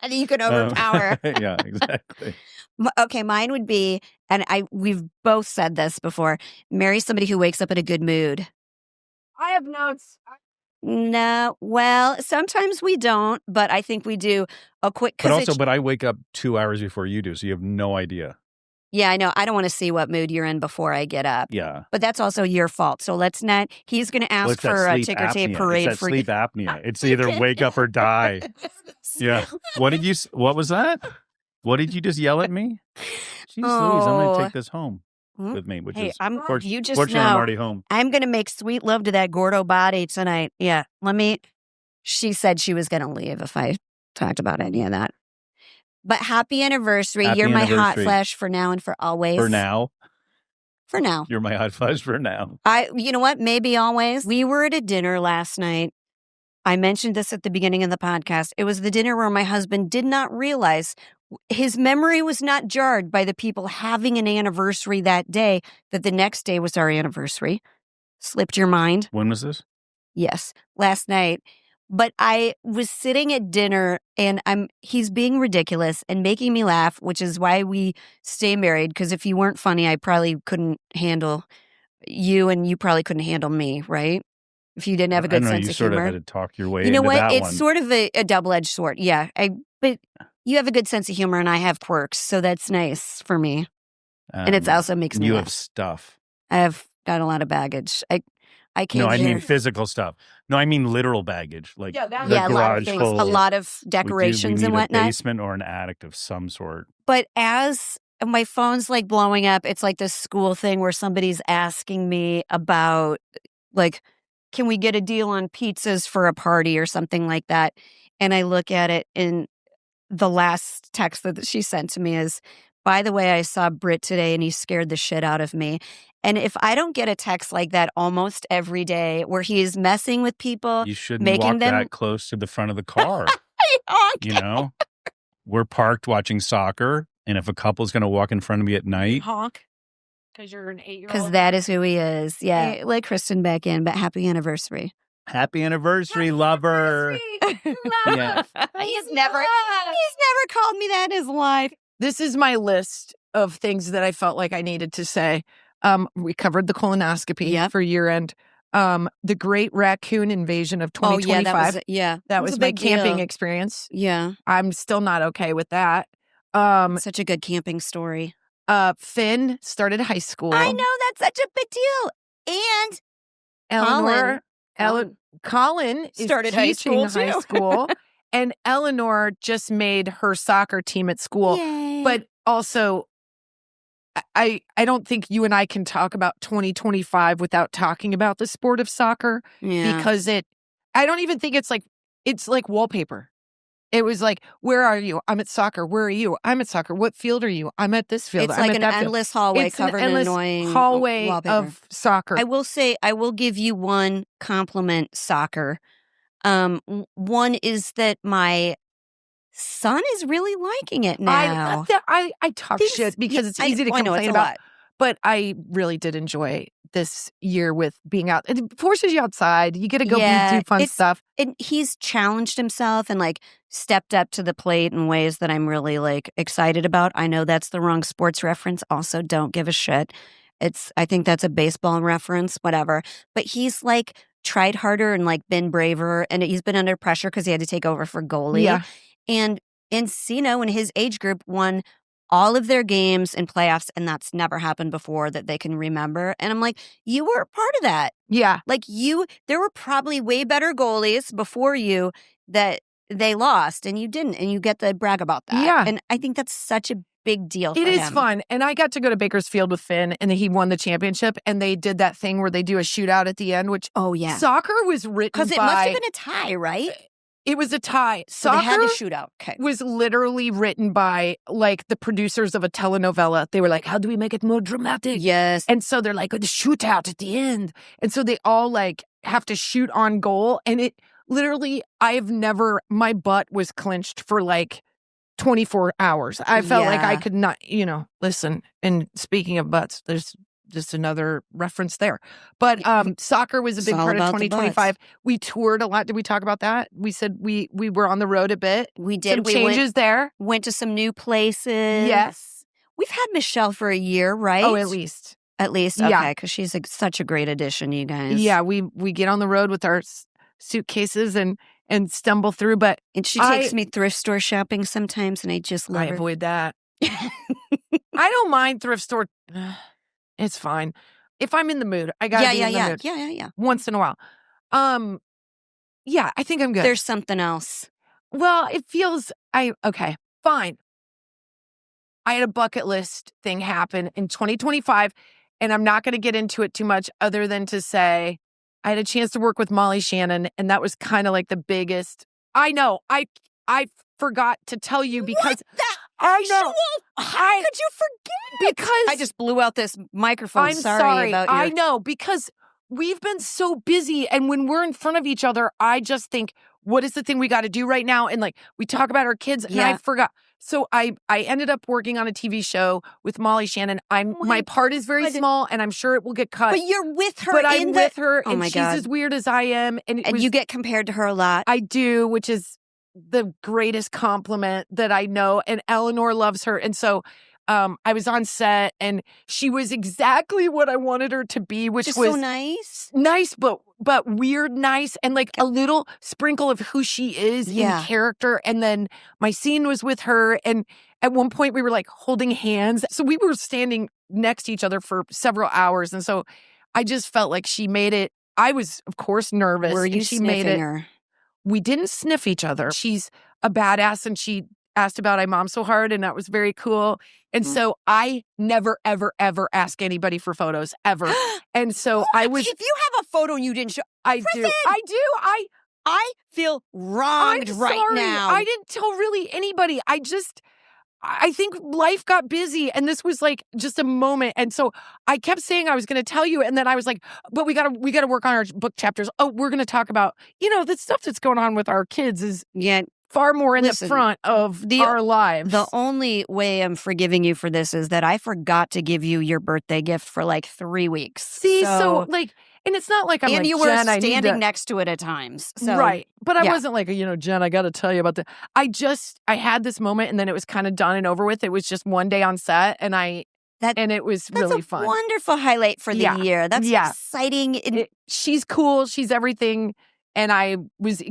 You can overpower. Yeah, exactly. Okay, mine would be, and we've both said this before, marry somebody who wakes up in a good mood. I have notes. No, well, sometimes we don't, but I think we do a quick. But I wake up 2 hours before you do, so you have no idea. Yeah, I know. I don't want to see what mood you're in before I get up. Yeah. But that's also your fault. So let's not. He's going to ask for a ticker tape parade for sleep apnea. It's either wake up or die. Yeah. What was that? What did you just yell at me? Jeez Louise, I'm going to take this home with me, which is fortunately I'm already home. I'm going to make sweet love to that gordo body tonight. Yeah. She said she was going to leave if I talked about any of that. But happy anniversary. You're my hot flash for now and for always. For now? For now. You're my hot flash for now. You know what? Maybe always. We were at a dinner last night. I mentioned this at the beginning of the podcast. It was the dinner where my husband did not realize his memory was not jarred by the people having an anniversary that day, that the next day was our anniversary. Slipped your mind? When was this? Yes, last night. But I was sitting at dinner and he's being ridiculous and making me laugh, which is why we stay married. Because if you weren't funny, I probably couldn't handle you, and you probably couldn't handle me, right? If you didn't have a good sense of humor. You sort of had to talk your way into that what? It's one. Sort of a double-edged sword. Yeah. But you have a good sense of humor and I have quirks, so that's nice for me. And it also makes me laugh. You have stuff. I have got a lot of baggage. I can't. No, I mean physical stuff. No, I mean literal baggage. Like the garage full. A lot of decorations we and whatnot. A basement or an attic of some sort. But as my phone's like blowing up, it's like this school thing where somebody's asking me about, like, can we get a deal on pizzas for a party or something like that? And I look at it, and the last text that she sent to me is, by the way, I saw Britt today and he scared the shit out of me. And if I don't get a text like that almost every day where he is messing with people, you shouldn't walk that close to the front of the car. You know, we're parked watching soccer, and if a couple's going to walk in front of me at night, honk. Because you're an 8-year-old. Because that is who he is. Yeah. Let Kristin back in, but happy anniversary. Happy anniversary, lover. Yeah. He's never called me that in his life. This is my list of things that I felt like I needed to say. We covered the colonoscopy for year end. The Great Raccoon Invasion of 2025. That was my camping experience. Yeah. I'm still not okay with that. Such a good camping story. Finn started high school. I know, that's such a big deal. And Colin started high school. And Eleanor just made her soccer team at school. Yay. But also, I don't think you and I can talk about 2025 without talking about the sport of soccer. Yeah. Because I don't even think it's like wallpaper. It was like, where are you? I'm at soccer. Where are you? I'm at soccer. What field are you? I'm at this field. It's I'm like at an that endless field. hallway It's covered an in endless annoying hallway wallpaper. of soccer. I will say, I will give you one compliment, soccer. One is that my son is really liking it now. I talk shit because it's easy to complain about. But I really did enjoy this year with being out. It forces you outside. You get to go do fun stuff. And he's challenged himself and like stepped up to the plate in ways that I'm really like excited about. I know that's the wrong sports reference. Also, don't give a shit. I think that's a baseball reference, whatever. But he's like tried harder and like been braver, and he's been under pressure because he had to take over for goalie. Yeah. And Encino in his age group won all of their games in playoffs, and that's never happened before that they can remember. And I'm like, you were a part of that. Yeah. Like there were probably way better goalies before you that they lost, and you didn't, and you get to brag about that. Yeah. And I think that's such a big deal for him. It is fun. And I got to go to Bakersfield with Finn, and he won the championship, and they did that thing where they do a shootout at the end, which soccer was written by... Because it must have been a tie, right? It was a tie. Soccer they had a shootout. Okay. Was literally written by like the producers of a telenovela. They were like, how do we make it more dramatic? Yes. And so they're like, the shootout at the end. And so they all like have to shoot on goal. And it literally, my butt was clenched for like 24 hours. I felt like I could not, listen. And speaking of butts, there's just another reference there. But soccer was a big part of 2025. We toured a lot. Did we talk about that? We said we were on the road a bit. We did. Some changes there. Went to some new places. Yes. We've had Michelle for a year, right? Oh, at least. At least? Okay, because she's such a great addition, you guys. Yeah, we get on the road with our suitcases and stumble through. And she takes me thrift store shopping sometimes, and I just love her. I avoid that. I don't mind thrift store... It's fine. If I'm in the mood, I gotta be in the mood. Yeah. Once in a while. Yeah, I think I'm good. There's something else. Well, it feels, okay, fine. I had a bucket list thing happen in 2025, and I'm not going to get into it too much other than to say I had a chance to work with Molly Shannon, and that was kind of like the biggest. I know. I forgot to tell you because I know. How could you forget? Because I just blew out this microphone. I'm sorry about I know, because we've been so busy, and when we're in front of each other, I just think, what is the thing we got to do right now? And like we talk about our kids, and I forgot. So I ended up working on a TV show with Molly Shannon. My part is very small, and I'm sure it will get cut. But you're with her. But I'm with her, and my she's God. as weird as I am. And you get compared to her a lot. I do, which is the greatest compliment that I know. And Eleanor loves her. And so I was on set, and she was exactly what I wanted her to be, which Just was so nice. Nice, but weird nice, and like a little sprinkle of who she is in character. And then my scene was with her, and at one point we were like holding hands. So we were standing next to each other for several hours. And so I just felt like she made it. I was, of course, nervous. Were you she sniffing made it. her? We didn't sniff each other. She's a badass, and she asked about IMOMSOHARD, and that was very cool. And so I never, ever, ever ask anybody for photos, ever. And so I was... If you have a photo and you didn't show... I do. I feel wronged right now. I didn't tell really anybody. I think life got busy, and this was like just a moment. And so I kept saying I was going to tell you, and then I was like, but we got to work on our book chapters. Oh, we're going to talk about, the stuff that's going on with our kids is far more in the front of our lives. The only way I'm forgiving you for this is that I forgot to give you your birthday gift for like 3 weeks. See, so like, and it's not like I'm and like, you were Jen, standing next to it at times. So. Right. But I wasn't like, Jen, I got to tell you about that. I had this moment, and then it was kind of done and over with. It was just one day on set, and it was really fun. That's a wonderful highlight for the year. That's exciting. She's cool. She's everything. And I was...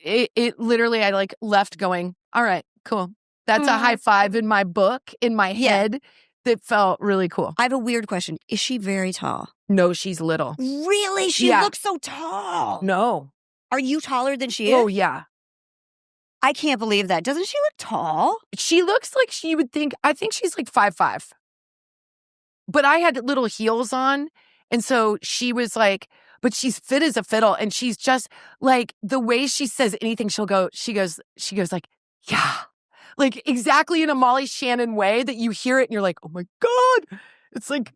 It literally, I like left going, all right, cool. That's a high five in my book, in my head, that felt really cool. I have a weird question. Is she very tall? No, she's little. Really? She looks so tall. No. Are you taller than she is? Oh, yeah. I can't believe that. Doesn't she look tall? She looks like she would think, I think she's like 5'5". But I had little heels on. And so she was like, but she's fit as a fiddle. And she's just like, the way she says anything, she goes like, yeah. Like exactly in a Molly Shannon way that you hear it and you're like, oh my God. It's like,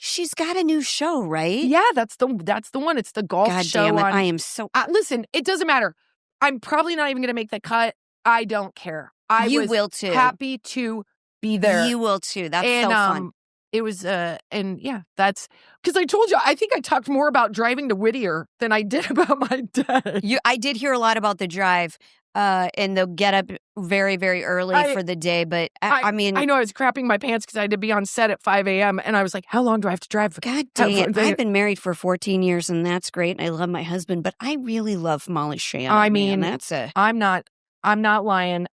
she's got a new show, right? Yeah, that's the one. It's the golf show. God damn it. I am so... listen, it doesn't matter. I'm probably not even going to make the cut. I don't care. You will too. Happy to be there. You will too. That's so fun. It was, and yeah, that's, because I told you, I think I talked more about driving to Whittier than I did about my day. I did hear a lot about the drive, and they'll get up very, very early for the day, but I mean. I know I was crapping my pants because I had to be on set at 5 a.m. and I was like, how long do I have to drive? God dang it. I've been married for 14 years and that's great, and I love my husband, but I really love Molly Shannon. I mean, I'm not lying.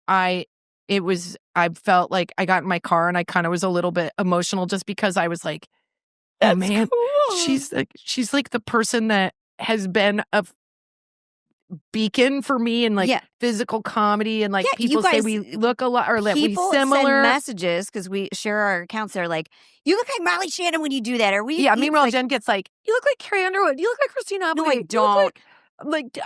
I felt like I got in my car and I kind of was a little bit emotional just because I was like, oh man, cool. she's like the person that has been a beacon for me in like physical comedy, and like people say we look a lot, or that we similar. Send messages because we share our accounts. They're like, you look like Molly Shannon when you do that. Or we? Yeah. Meanwhile, Jen gets like, you look like Carrie Underwood. You look like Christina. No, I don't. Like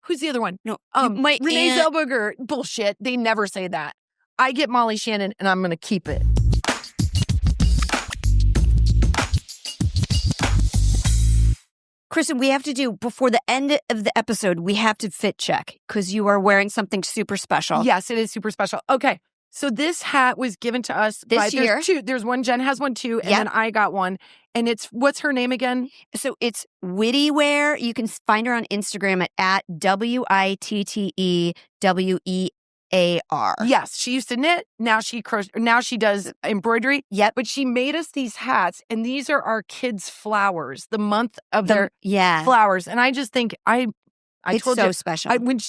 who's the other one? No, Renee Zellweger. Bullshit. They never say that. I get Molly Shannon, and I'm gonna keep it. Kristin, we have to do, before the end of the episode, we have to fit check because you are wearing something super special. Yes, it is super special. Okay, so this hat was given to us this year. There's two. There's one, Jen has one too, and then I got one. And it's, what's her name again? So it's Witty Wear. You can find her on Instagram at WITTEWEAR. Yes, she used to knit. Now she does embroidery. Yep. But she made us these hats, and these are our kids' flowers, the month of their flowers. And I just think it's told so you, special. When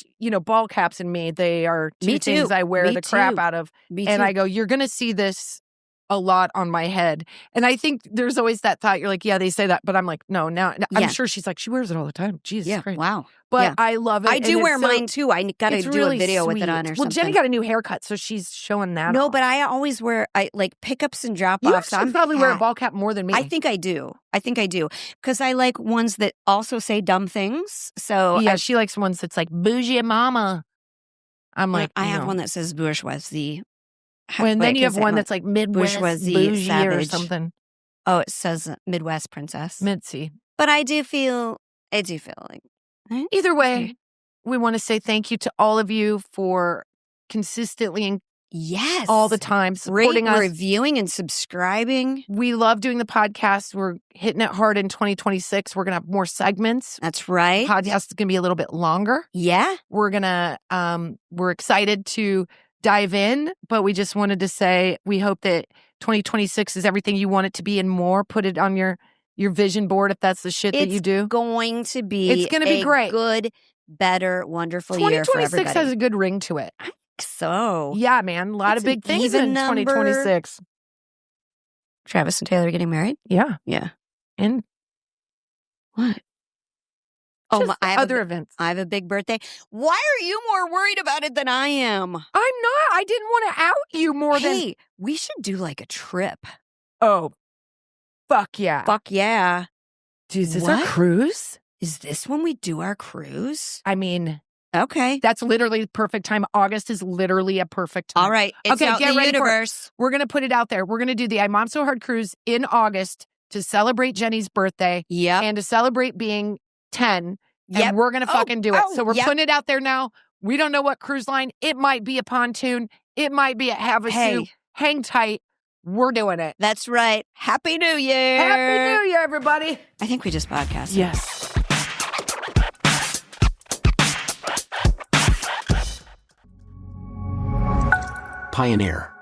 ball caps and me, they are two things I wear the crap out of. And I go, you're going to see this a lot on my head. And I think there's always that thought, you're like, yeah, they say that, but I'm like, no, now I'm sure she's like, she wears it all the time. Jesus Christ. Wow. But I love it. I do wear mine too. I got to do really a video sweet. with it on or something. Well, Jenny got a new haircut, so she's showing that No, off. but I always wear like pickups and drop-offs. You probably wear a ball cap more than me. I think I do. Because I like ones that also say dumb things. So yeah, she likes ones that's like, bougie mama. I'm like, I have one that says bourgeoisie. Then you have one that's like Midwest bougie savage. or something. Oh, it says Midwest princess. Mitzi. But I do feel like. Either way, we want to say thank you to all of you for consistently Yes. all the time, supporting us. Reviewing and subscribing. We love doing the podcast. We're hitting it hard in 2026. We're going to have more segments. That's right. The podcast is going to be a little bit longer. Yeah. We're excited to dive in, but we just wanted to say we hope that 2026 is everything you want it to be and more. Put it on your vision board if that's the shit that you do. It's going to be great. Good, better, wonderful year for everybody. 2026 has a good ring to it. So yeah, man, a lot of big things in 2026. Travis and Taylor are getting married? Yeah. And what? I have other events. I have a big birthday. Why are you more worried about it than I am? I'm not. I didn't want to out you more than. Hey, we should do like a trip. Oh, fuck yeah. Fuck yeah. Is this our cruise? Is this when we do our cruise? I mean... Okay. That's literally the perfect time. August is literally a perfect time. All right. It's out in the universe. We're going to put it out there. We're going to do the IMOMSOHARD cruise in August to celebrate Jenny's birthday. Yeah. And to celebrate being 10. Yep. And we're going to fucking do it. So we're putting it out there now. We don't know what cruise line. It might be a pontoon. It might be a Havasu. Hang tight. We're doing it. That's right. Happy New Year. Happy New Year, everybody. I think we just podcasted. Yes. Pioneer.